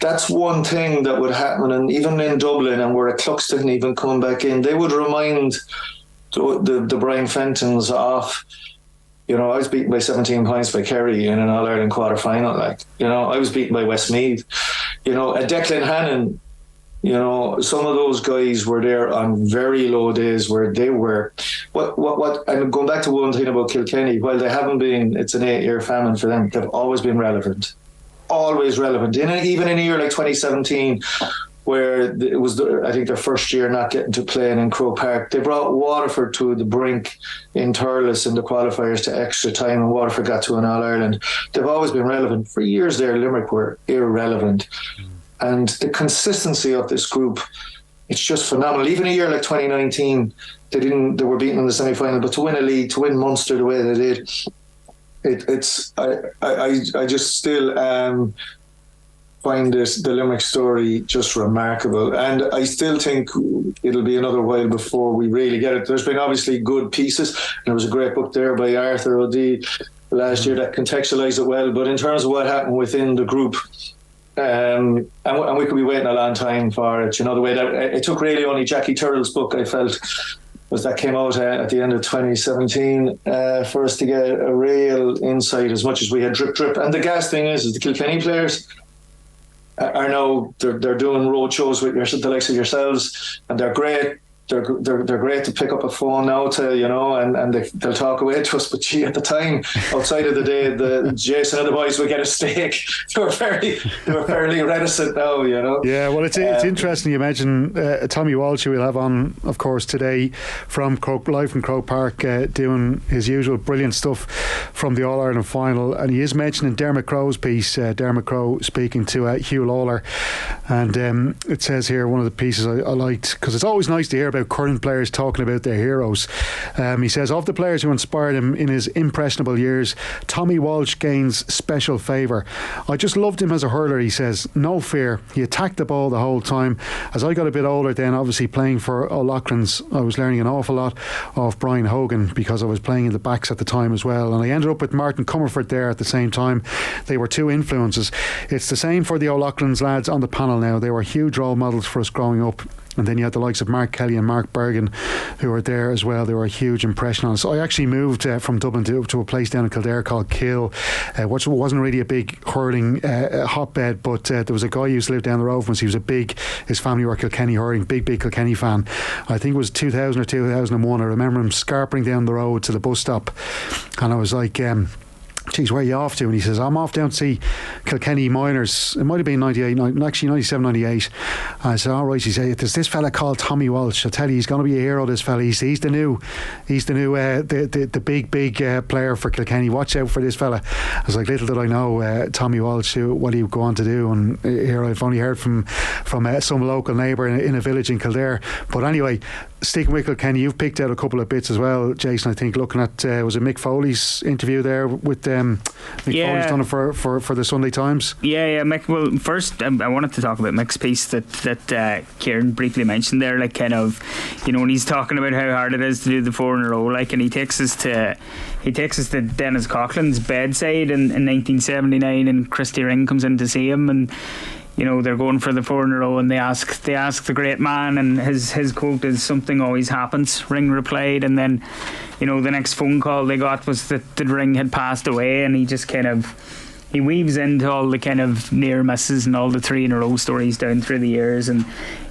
that's one thing that would happen. And even in Dublin, and where a Cluxton even coming back in, they would remind the Brian Fentons off. You know, I was beaten by 17 points by Kerry in an All-Ireland quarter-final. Like, you know, I was beaten by Westmeath. You know, a Declan Hannon, you know, some of those guys were there on very low days where they were. What? I'm going back to one thing about Kilkenny. While they haven't been, it's an 8-year famine for them. They've always been relevant. Always relevant. Even in a year like 2017, where it was, I think, their first year not getting to play in Croke Park, they brought Waterford to the brink in Thurles in the qualifiers to extra time, and Waterford got to an All-Ireland. They've always been relevant. For years there, Limerick were irrelevant. And the consistency of this group, it's just phenomenal. Even a year like 2019, they were beaten in the semi-final, but to win a league, to win Munster the way they did, I just still find the Limerick story just remarkable, and I still think it'll be another while before we really get it. There's been obviously good pieces, and there was a great book there by Arthur O'Dea last year that contextualised it well, but in terms of what happened within the group, and we could be waiting a long time for it, you know, the way that it took really only Jackie Turrell's book, I felt, was that came out at the end of 2017 for us to get a real insight, as much as we had drip. And the gas thing is the Kilkenny players are now they're doing road shows with the likes of yourselves, and they're great. They're great to pick up a phone now to, you know, and they'll talk away to us. But gee, at the time, outside of the day, the Jason and the boys would get a steak. They were fairly reticent now, you know. Yeah, well, it's interesting. You mentioned Tommy Walsh, who we'll have on, of course, today live from Croke Park, doing his usual brilliant stuff from the All Ireland final, and he is mentioning Dermot Crowe's piece. Dermot Crowe speaking to Hugh Lawler, and it says here, one of the pieces I liked, because it's always nice to hear about current players talking about their heroes. He says, of the players who inspired him in his impressionable years, Tommy Walsh gains special favour. I just loved him as a hurler, he says. No fear. He attacked the ball the whole time. As I got a bit older then, obviously playing for O'Loughlin's, I was learning an awful lot of Brian Hogan, because I was playing in the backs at the time as well, and I ended up with Martin Comerford there at the same time. They were two influences. It's the same for the O'Loughlin's lads on the panel now. They were huge role models for us growing up. And then you had the likes of Mark Kelly and Mark Bergen, who were there as well. They were a huge impression on us. I actually moved from Dublin to a place down in Kildare called Kill, which wasn't really a big hurling hotbed, but there was a guy who used to live down the road from us. He was his family were Kilkenny hurling, big Kilkenny fan. I think it was 2000 or 2001. I remember him scarpering down the road to the bus stop, and I was like... geez, where are you off to? And he says, I'm off down to see Kilkenny Miners. It might have been 98, actually 97, 98. And I said, all right. He said, there's this fella called Tommy Walsh. I tell you, he's going to be a hero, this fella. He's the new the big player for Kilkenny. Watch out for this fella. I was like, little did I know Tommy Walsh, what he would go on to do. And here I've only heard from some local neighbour in a village in Kildare. But anyway, sticking with Kilkenny, you've picked out a couple of bits as well, Jason. I think looking at was it Mick Foley's interview there with Mick Foley's done it for the Sunday Times. Yeah, Mick. Well, first I wanted to talk about Mick's piece that Kieran briefly mentioned there, like kind of, you know, when he's talking about how hard it is to do the 4 in a row, like, and he takes us to Dennis Coughlin's bedside in 1979, and Christy Ring comes in to see him, and you know, they're going for the 4 in a row, and they ask the great man, and his quote is, something always happens, Ring replied. And then, you know, the next phone call they got was that Ring had passed away, and he just kind of, he weaves into all the kind of near misses and all the 3 in a row stories down through the years, and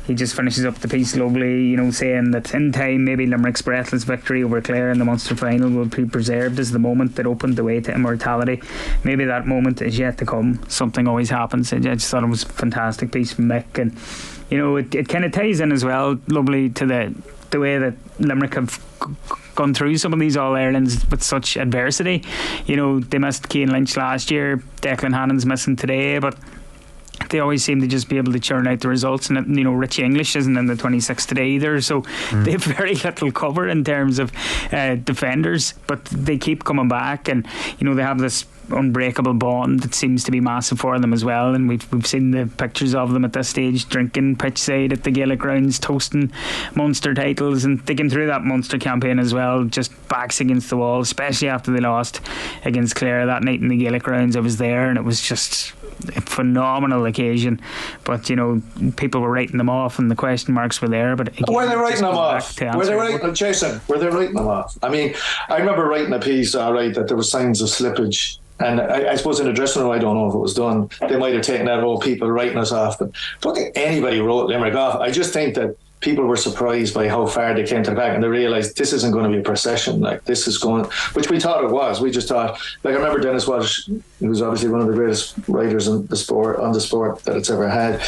he just finishes up the piece lovely, you know, saying that in time maybe Limerick's breathless victory over Clare in the Munster final will be preserved as the moment that opened the way to immortality. Maybe that moment is yet to come. Something always happens. I just thought it was a fantastic piece from Mick, and you know, it kind of ties in as well lovely to the way that Limerick have gone through some of these All-Irelands with such adversity. You know, they missed Cian Lynch last year, Declan Hannon's missing today, but they always seem to just be able to churn out the results. And you know, Richie English isn't in the 26 today either, so they have very little cover in terms of defenders, but they keep coming back, and you know, they have this unbreakable bond that seems to be massive for them as well. And we've seen the pictures of them at this stage drinking pitchside at the Gaelic grounds, toasting Munster titles, and they came through that Munster campaign as well, just backs against the wall, especially after they lost against Clare that night in the Gaelic grounds. I was there, and it was just a phenomenal occasion. But you know, people were writing them off, and the question marks were there. But again, were they writing them off? Jason, were they writing them off? I mean, I remember writing a piece, all right, that there were signs of slippage. And I suppose in the dressing room, I don't know if it was done. They might have taken that, people writing us off. But I don't think anybody wrote Limerick off. I just think that people were surprised by how far they came to the back, and they realised this isn't going to be a procession. Like, this is going, which we thought it was. We just thought, like, I remember Dennis Walsh, who was obviously one of the greatest writers on the sport that it's ever had,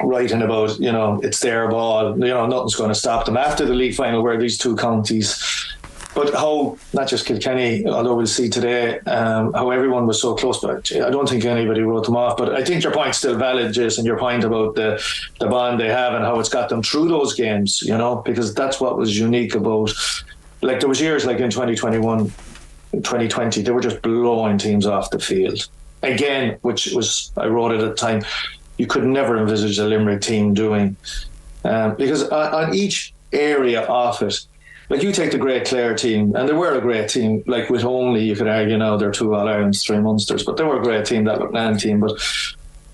writing about, you know, it's their ball, you know, nothing's going to stop them after the league final, where these two counties. But how, not just Kilkenny, although we'll see today, how everyone was so close, but I don't think anybody wrote them off. But I think your point's still valid, Jason, your point about the bond they have and how it's got them through those games, you know, because that's what was unique about, like, there was years like in 2021, 2020, they were just blowing teams off the field. Again, which was, I wrote it at the time, you could never envisage a Limerick team doing, because on each area of it, like, you take the great Clare team, and they were a great team, like, with only, you could argue now, they're 2 All-Irelands, 3 Munsters, but they were a great team, that McLaren team. But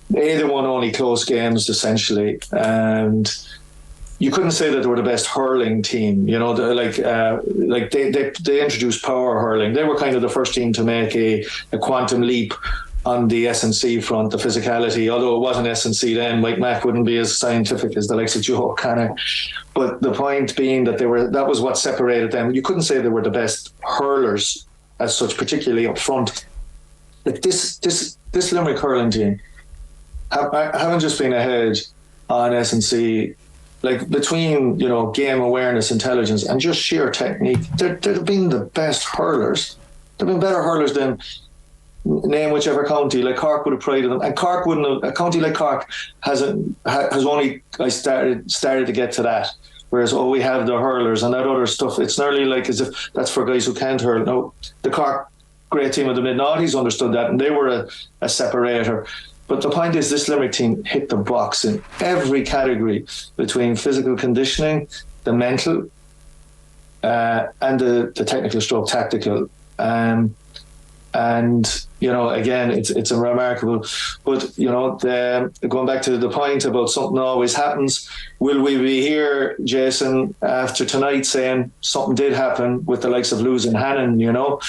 they won only close games, essentially, and you couldn't say that they were the best hurling team. You know, they introduced power hurling. They were kind of the first team to make a quantum leap on the S&C front, the physicality. Although it wasn't S&C then, Mike Mack wouldn't be as scientific as the likes of Joe O'Connor. But the point being that that was what separated them. You couldn't say they were the best hurlers as such, particularly up front. Like, this Limerick hurling team haven't just been ahead on S&C, like, between, you know, game awareness, intelligence, and just sheer technique. They've been the best hurlers. They've been better hurlers than, name whichever county. Like, Cork would have prided them, and Cork wouldn't have. A county like Cork has only started to get to that. Whereas, we have the hurlers and that other stuff. It's nearly like as if that's for guys who can't hurl. No, the Cork great team of the mid-noughties understood that, and they were a separator. But the point is, this Limerick team hit the box in every category, between physical conditioning, the mental, and the technical stroke tactical. And you know, again, it's a remarkable. But you know, going back to the point about something always happens. Will we be here, Jason, after tonight, saying something did happen with the likes of losing Hannon? You know,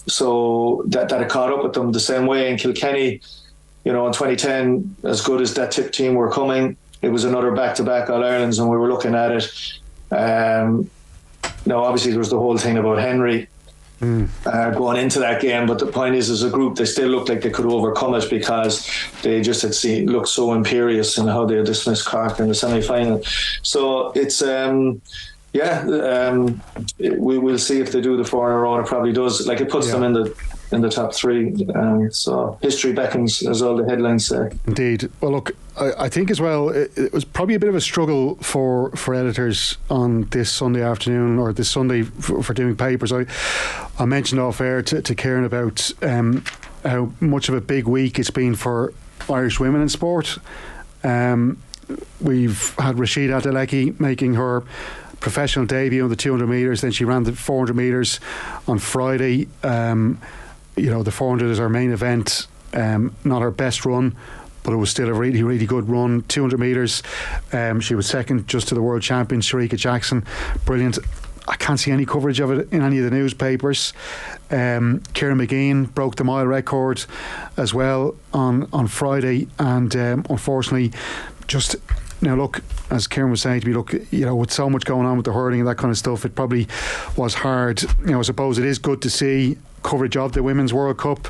so that it caught up with them the same way in Kilkenny. You know, in 2010, as good as that tip team were coming, it was another back-to-back All-Irelands, and we were looking at it. Now, obviously, there was the whole thing about Henry. going into that game. But the point is, as a group, they still looked like they could overcome it because they just had looked so imperious in how they dismissed Cork in the semi-final. So it's we will see if they do the 4 in a row. It probably does. Like, it puts them in the top 3. So history beckons, as all the headlines say. Indeed. Well, look, I think as well, it was probably a bit of a struggle for editors on this Sunday afternoon, or this Sunday, for doing papers. I mentioned off air to Kieran about how much of a big week it's been for Irish women in sport. We've had Rashida Adeleke making her professional debut on the 200 metres, then she ran the 400 metres on Friday. The 400 is our main event, not her best run, but it was still a really, really good run. 200 metres, she was second just to the world champion Sharika Jackson. Brilliant. I can't see any coverage of it in any of the newspapers. Kieran McGeehan broke the mile record as well on Friday, and unfortunately, just now, look, as Kieran was saying to me, with so much going on with the hurling and that kind of stuff, it probably was hard. I suppose it is good to see coverage of the Women's World Cup.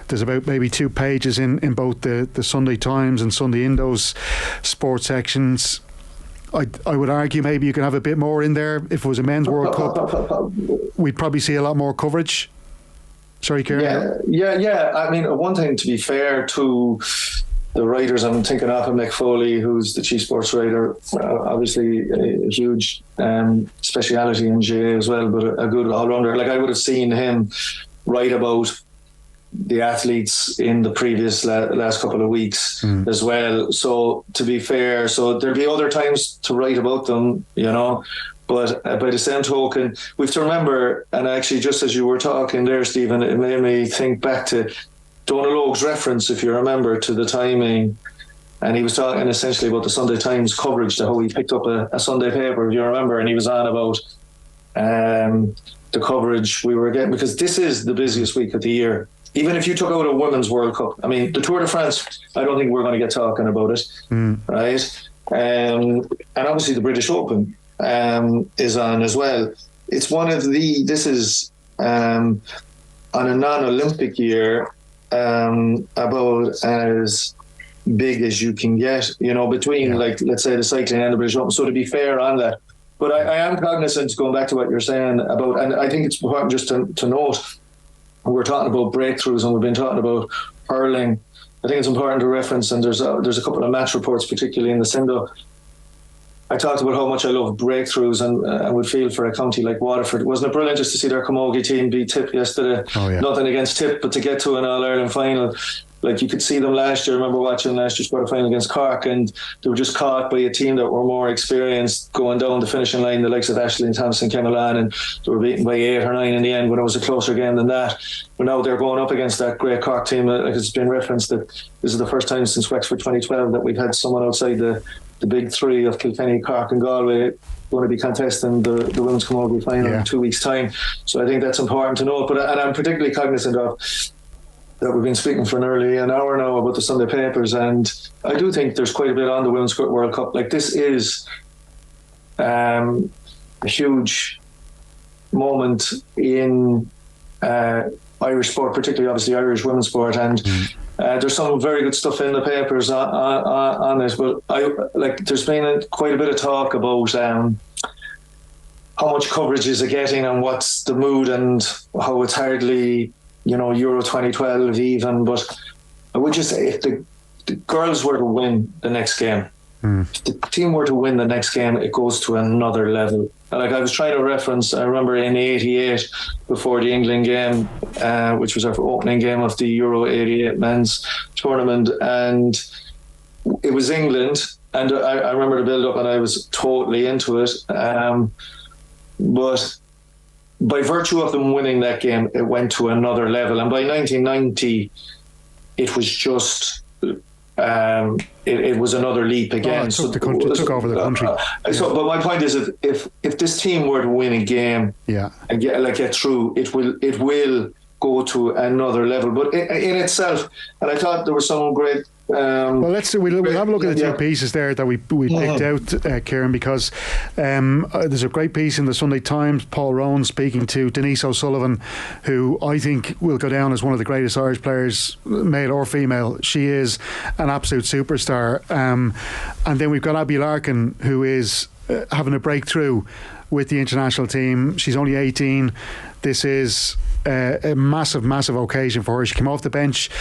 There's about maybe 2 pages in both the Sunday Times and Sunday Indo's sports sections. I would argue maybe you can have a bit more in there. If it was a Men's World Cup, we'd probably see a lot more coverage. Sorry, Kieran. Yeah. I mean, one thing, to be fair to the writers, I'm thinking of Mick Foley, who's the chief sports writer, obviously a huge speciality in GA as well, but a good all-rounder. Like, I would have seen him write about the athletes in the previous last couple of weeks as well. So, to be fair, there'll be other times to write about them, but by the same token, we have to remember, and actually just as you were talking there, Stephen, it made me think back to Donal Óg's reference, if you remember, to the timing, and he was talking essentially about the Sunday Times coverage, to how he picked up a Sunday paper, if you remember, and he was on about the coverage we were getting, because this is the busiest week of the year. Even if you took out a Women's World Cup, I mean, the Tour de France, I don't think we're going to get talking about it, right? And obviously the British Open is on as well. It's this is on a non-Olympic year, about as big as you can get, between like, let's say, the cycling and the British Open. So, to be fair on that, but I am cognizant, going back to what you're saying about, and I think it's important just to note, we're talking about breakthroughs and we've been talking about hurling. I think it's important to reference, and there's a couple of match reports, particularly in the Sindo. I talked about how much I love breakthroughs, and I would feel for a county like Waterford. Wasn't it brilliant just to see their camogie team beat Tip yesterday? Oh, yeah. Nothing against Tip, but to get to an All-Ireland final, like, you could see them last year. I remember watching last year's quarter-final against Cork, and they were just caught by a team that were more experienced going down the finishing line. The likes of Ashley and Thompson came along, and they were beaten by 8 or 9 in the end when it was a closer game than that. But now they're going up against that great Cork team. Like, it's been referenced that this is the first time since Wexford 2012 that we've had someone outside the big 3 of Kilkenny, Cork and Galway going to be contesting the women's camogie final in 2 weeks' time. So I think that's important to note. And I'm particularly cognizant of that we've been speaking for nearly an hour now about the Sunday papers, and I do think there's quite a bit on the Women's World Cup. Like, this is a huge moment in Irish sport, particularly obviously Irish women's sport, and there's some very good stuff in the papers on it. But there's been quite a bit of talk about how much coverage is it getting and what's the mood, and how it's hardly Euro 2012 even. But I would just say, if the girls were to win the next game, if the team were to win the next game, it goes to another level. Like, I was trying to reference, I remember in '88, before the England game, which was our opening game of the Euro '88 men's tournament, and it was England, and I remember the build-up, and I was totally into it. But by virtue of them winning that game, it went to another level. And by 1990, it was just... it was another leap again. It took over the country. But my point is, if this team were to win a game and get through, it will go to another level. But in itself, and I thought there were some great. Well, we'll have a look at the two pieces there that we picked out, Kieran, because there's a great piece in the Sunday Times, Paul Rowan speaking to Denise O'Sullivan, who I think will go down as one of the greatest Irish players, male or female. She is an absolute superstar. And then we've got Abby Larkin, who is having a breakthrough with the international team. She's only 18. This is a massive occasion for her. She came off the bench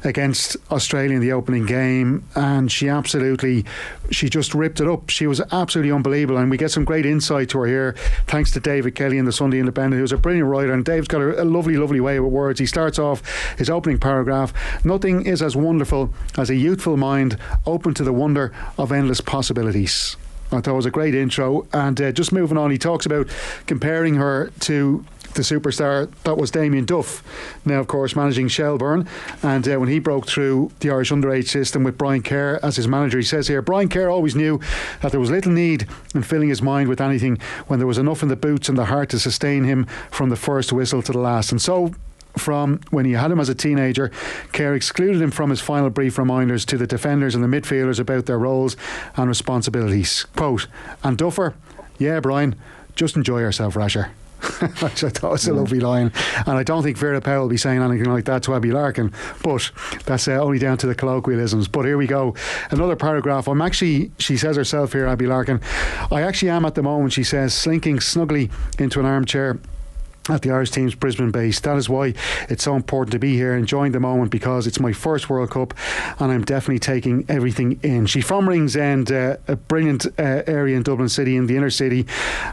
against Australia in the opening game, and she just ripped it up. She was absolutely unbelievable, and we get some great insight to her here thanks to David Kelly in the Sunday Independent, who's a brilliant writer, and Dave's got a lovely way with words. He starts off his opening paragraph: nothing is as wonderful as a youthful mind open to the wonder of endless possibilities. I thought it was a great intro. And just moving on, he talks about comparing her to the superstar that was Damien Duff, now of course managing Shelbourne, and when he broke through the Irish underage system with Brian Kerr as his manager. He says here, Brian Kerr always knew that there was little need in filling his mind with anything when there was enough in the boots and the heart to sustain him from the first whistle to the last. And so from when he had him as a teenager, Kerr excluded him from his final brief reminders to the defenders and the midfielders about their roles and responsibilities. Quote, and Duffer, yeah Brian, just enjoy yourself, Rasher. Which I thought was a lovely line, and I don't think Vera Powell will be saying anything like that to Abby Larkin, but that's only down to the colloquialisms. But here we go, another paragraph. She says herself here, Abby Larkin, I actually am at the moment, she says, slinking snugly into an armchair at the Irish team's Brisbane base. That is why it's so important to be here, enjoying the moment, because it's my first World Cup and I'm definitely taking everything in. She's from Ringsend, a brilliant area in Dublin City, in the inner city,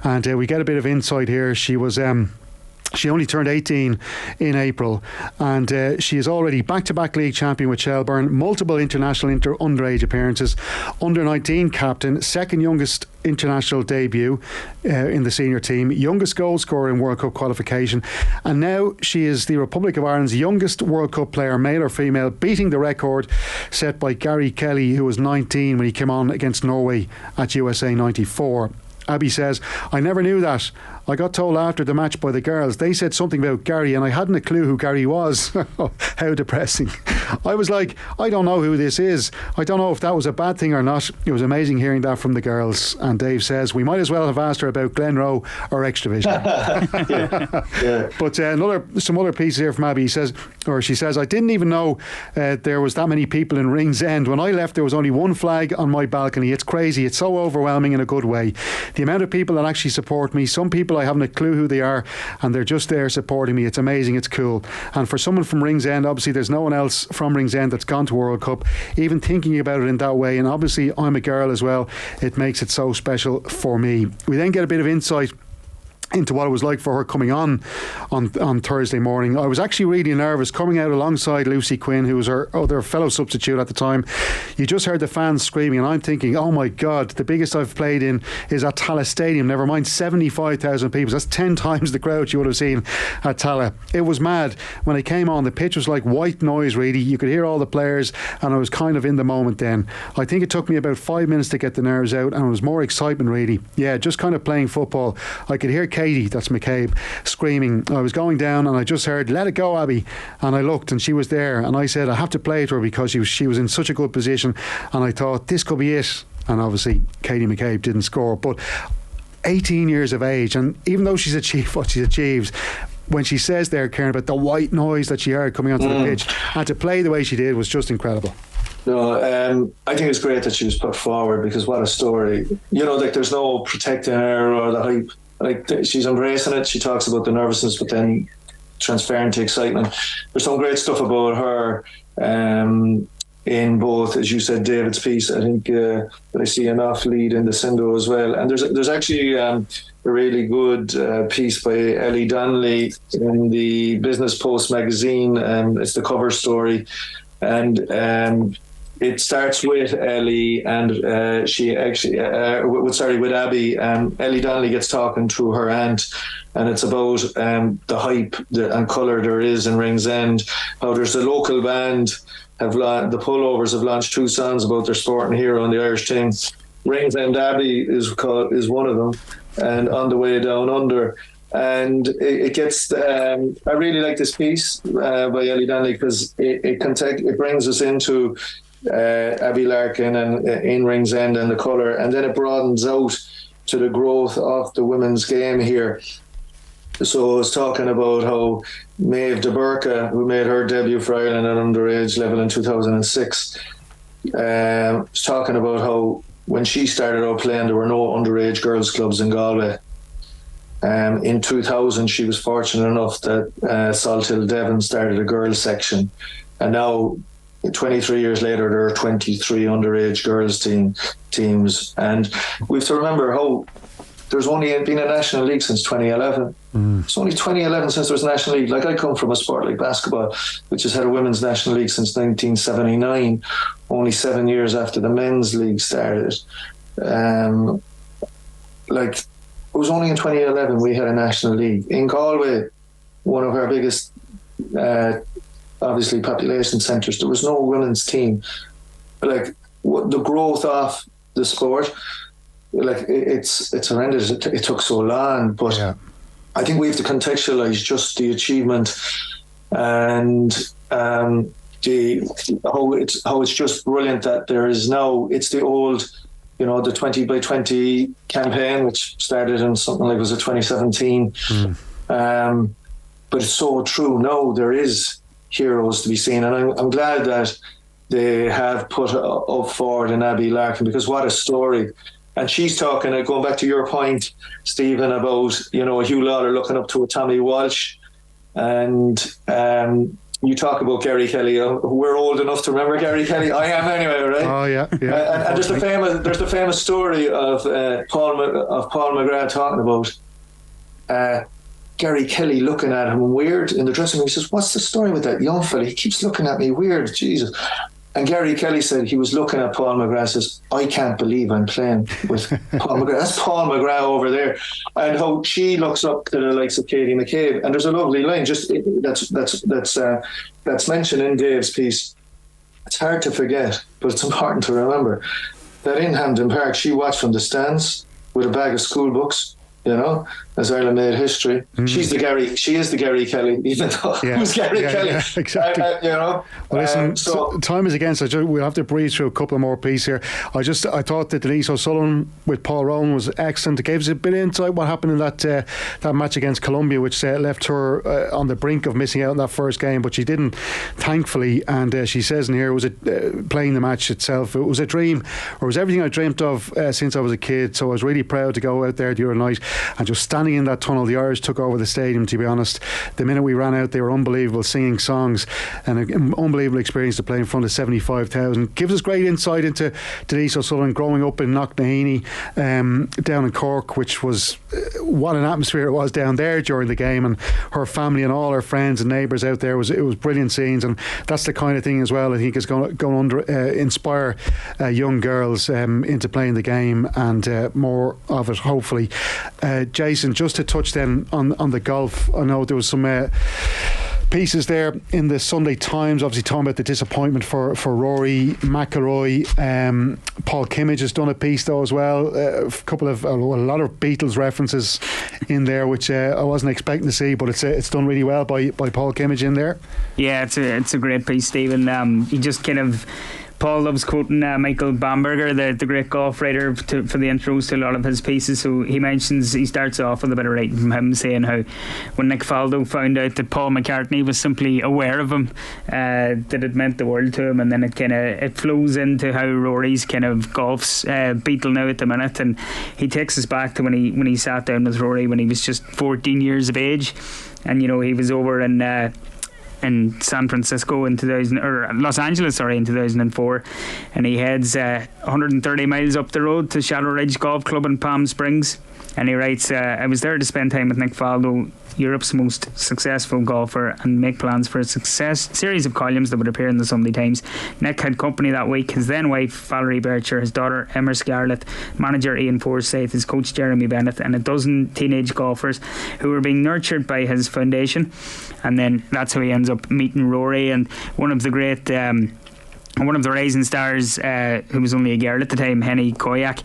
and we get a bit of insight here. She only turned 18 in April, and she is already back-to-back league champion with Shelbourne, multiple international underage appearances, under-19 captain, second youngest international debut in the senior team, youngest goal scorer in World Cup qualification, and now she is the Republic of Ireland's youngest World Cup player, male or female, beating the record set by Gary Kelly, who was 19 when he came on against Norway at USA 94. Abby says, I never knew that. I got told after the match by the girls. They said something about Gary and I hadn't a clue who Gary was. How depressing. I was like, I don't know who this is. I don't know if that was a bad thing or not. It was amazing hearing that from the girls. And Dave says, we might as well have asked her about Glenroe or X Division. Yeah. But some other pieces here from Abby. She says, I didn't even know there was that many people in Ringsend. When I left, there was only one flag on my balcony. It's crazy. It's so overwhelming in a good way. The amount of people that actually support me, some people I haven't a clue who they are, and they're just there supporting me. It's amazing, it's cool. And for someone from Ringsend, obviously there's no one else from Ringsend that's gone to World Cup, even thinking about it in that way, and obviously I'm a girl as well, it makes it so special for me. We then get a bit of insight into what it was like for her coming on Thursday morning. I was actually really nervous coming out alongside Lucy Quinn, who was her other fellow substitute at the time. You just heard the fans screaming, and I'm thinking, oh my God, the biggest I've played in is at Tallaght Stadium, never mind 75,000 people. That's 10 times the crowd you would have seen at Tallaght. It was mad. When I came on, the pitch was like white noise really. You could hear all the players, and I was kind of in the moment then. I think it took me about 5 minutes to get the nerves out, and it was more excitement really. Yeah, just kind of playing football. I could hear Katie, that's McCabe, screaming. I was going down and I just heard, let it go, Abby, and I looked and she was there, and I said I have to play to her because she was in such a good position, and I thought this could be it. And obviously Katie McCabe didn't score, but 18 years of age, and even though she's achieved what she's achieved, when she says there, Karen, about the white noise that she heard coming onto the pitch, and to play the way she did was just incredible. No, I think it's great that she was put forward, because what a story. Like there's no protecting her or the hype. Like she's embracing it. She talks about the nervousness, but then transferring to excitement. There's some great stuff about her in both, as you said, David's piece. I think that I see an off lead in the Sindo as well. And there's actually a really good piece by Ellie Donnelly in the Business Post magazine. It's the cover story, and it starts with Ellie, and she actually, with Abby. Ellie Donnelly gets talking to her aunt, and it's about the hype and colour there is in Ringsend. How there's a local band, the Pullovers have launched 2 songs about their sporting hero on the Irish team. Ringsend Abbey is one of them, and On the Way Down Under. And it gets. I really like this piece by Ellie Donnelly because it brings us into Abbey Larkin and in Ringsend and the colour, and then it broadens out to the growth of the women's game here. So I was talking about how Maeve de Burka, who made her debut for Ireland at underage level in 2006, was talking about how when she started out playing, there were no underage girls' clubs in Galway. In 2000, she was fortunate enough that Salthill Devon started a girls' section, and now 23 years later, there are 23 underage girls teams. And we have to remember how there's only been a National League since 2011. It's only 2011 since there's a National League. Like, I come from a sport like basketball, which has had a Women's National League since 1979, only 7 years after the Men's League started. It was only in 2011 we had a National League. In Galway, one of our biggest obviously population centres, there was no women's team. The growth of the sport, it's horrendous. It took so long, but yeah. I think we have to contextualise just the achievement and how it's just brilliant that there is now. It's the old, the 20 by 20 campaign, which started in something like, was it 2017? But it's so true. No, there is heroes to be seen, and I'm glad that they have put up forward in Abbey Larkin, because what a story. And she's talking, going back to your point, Stephen, about Hugh Lawler looking up to a Tommy Walsh, and you talk about Gary Kelly. We're old enough to remember Gary Kelly. I am anyway, right? Oh yeah. And there's the famous story of Paul McGrath talking about Gary Kelly looking at him weird in the dressing room. He says, "What's the story with that young fella? He keeps looking at me weird, Jesus." And Gary Kelly said he was looking at Paul McGrath, says, "I can't believe I'm playing with Paul McGrath. That's Paul McGrath over there." And how she looks up to the likes of Katie McCabe. And there's a lovely line that's mentioned in Dave's piece. It's hard to forget, but it's important to remember that in Hampden Park, she watched from the stands with a bag of school books, as Ireland made history. She is the Gary Kelly, even though it was Gary Kelly. Yeah, exactly. Well, listen, time is against us. We'll have to breeze through a couple of more pieces here. I thought that Denise O'Sullivan with Paul Rowan was excellent. It gave us a bit of insight what happened in that match against Colombia, which left her on the brink of missing out in that first game, but she didn't, thankfully. And she says in here, was it playing the match itself? It was a dream, or it was everything I dreamt of since I was a kid. So I was really proud to go out there the other night. And just standing in that tunnel, the Irish took over the stadium, to be honest. The minute we ran out, they were unbelievable, singing songs, and an unbelievable experience to play in front of 75,000. Gives us great insight into Denise O'Sullivan growing up in Knocknaheeny, down in Cork, which was what an atmosphere it was down there during the game, and her family and all her friends and neighbours out there. It was brilliant scenes, and that's the kind of thing as well I think is going to inspire young girls into playing the game, and more of it hopefully. Jason, just to touch then on the golf, I know there was some pieces there in the Sunday Times, obviously talking about the disappointment for Rory McIlroy. Paul Kimmage has done a piece though as well, a lot of Beatles references in there, which I wasn't expecting to see, but it's done really well by Paul Kimmage in there. Yeah, it's a great piece, Stephen. He just kind of, Paul loves quoting Michael Bamberger, the great golf writer, for the intros to a lot of his pieces. So he starts off with a bit of writing from him, saying how when Nick Faldo found out that Paul McCartney was simply aware of him, that it meant the world to him, and then it flows into how Rory's kind of golf's Beatle now at the minute, and he takes us back to when he sat down with Rory when he was just 14 years of age, and he was over in San Francisco in Los Angeles in 2004, and he heads 130 miles up the road to Shadow Ridge Golf Club in Palm Springs, and he writes, "I was there to spend time with Nick Faldo, Europe's most successful golfer, and make plans for a series of columns that would appear in the Sunday Times. Nick had company that week: his then wife Valerie Bircher, his daughter Emma Scarlett, manager Ian Forsyth, his coach Jeremy Bennett, and a dozen teenage golfers who were being nurtured by his foundation." And then that's how he ends up meeting Rory. And one of the great one of the rising stars, who was only a girl at the time, Henny Koyak,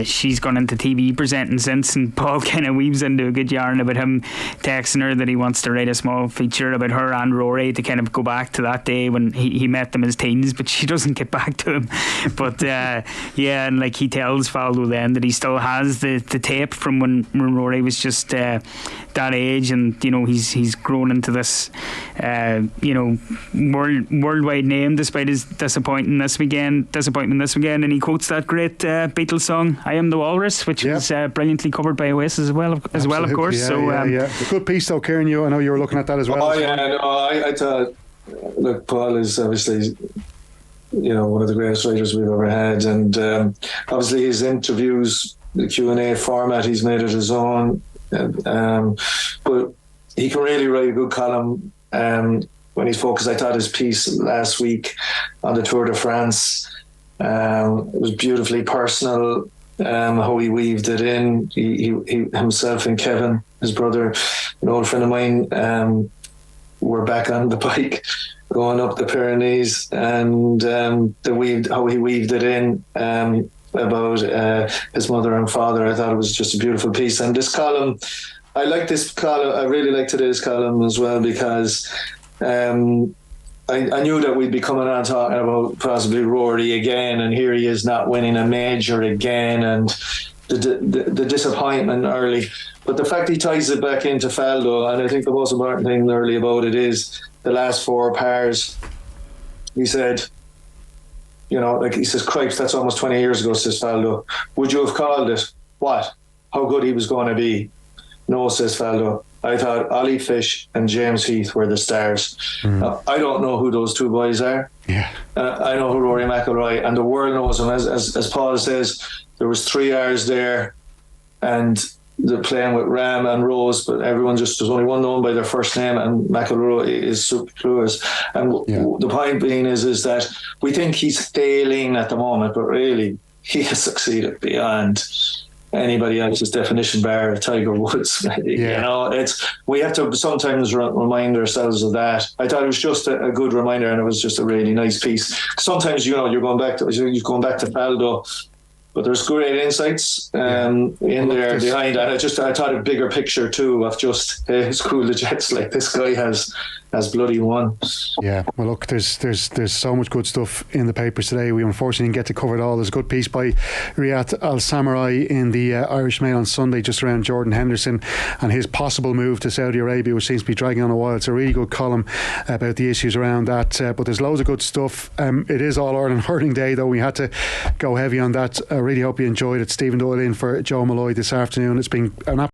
she's gone into TV presenting since, and Paul kind of weaves into a good yarn about him texting her that he wants to write a small feature about her and Rory to kind of go back to that day when he met them as teens, but she doesn't get back to him. But yeah, and like he tells Faldo then that he still has the tape from when Rory was just that age, and you know he's grown into this worldwide name despite his disappointment this weekend. And he quotes that great Beatles song "I Am the Walrus," which was brilliantly covered by Oasis as well, of course. A good piece though, Kieran. I know you were looking at that as well. I thought, look, Paul is obviously one of the greatest writers we've ever had, and obviously his interviews, the Q&A format, he's made it his own. But he can really write a good column when he's focused. I thought his piece last week on the Tour de France was beautifully personal, how he weaved it in. He himself and Kevin, his brother, an old friend of mine, were back on the bike going up the Pyrenees, and how he weaved it in about his mother and father. I thought it was just a beautiful piece. And this column, I like this column. I really like today's column as well, because I knew that we'd be coming on talking about possibly Rory again, and here he is not winning a major again, and the disappointment early. But the fact he ties it back into Faldo, and I think the most important thing early about it is the last four pairs. He said, he says, "Cripes, that's almost 20 years ago," says Faldo. "Would you have called it? What? How good he was going to be?" "No," says Faldo. "I thought Ollie Fish and James Heath were the stars." Now, I don't know who those two boys are. Yeah. I know who Rory McIlroy, and the world knows him. As Paul says, there was 3 hours there, and they're playing with Ram and Rose, but there's only one known by their first name, and McIlroy is super clueless. And the point being is that we think he's failing at the moment, but really he has succeeded beyond anybody else's definition, bar Tiger Woods. We have to sometimes remind ourselves of that. I thought it was just a good reminder, and it was just a really nice piece. Sometimes you're going back to Faldo, but there's great insights in there behind that. I thought a bigger picture too of just it's cool the Jets, like this guy has bloody won. Yeah, well look, there's so much good stuff in the papers today. We unfortunately didn't get to cover it all. There's a good piece by Riyad Al Samurai in the Irish Mail on Sunday just around Jordan Henderson and his possible move to Saudi Arabia, which seems to be dragging on a while. It's a really good column about the issues around that, but there's loads of good stuff. It is All Ireland Hurling Day though. We had to go heavy on that. I really hope you enjoyed it. Stephen Doyle in for Joe Malloy this afternoon. It's been an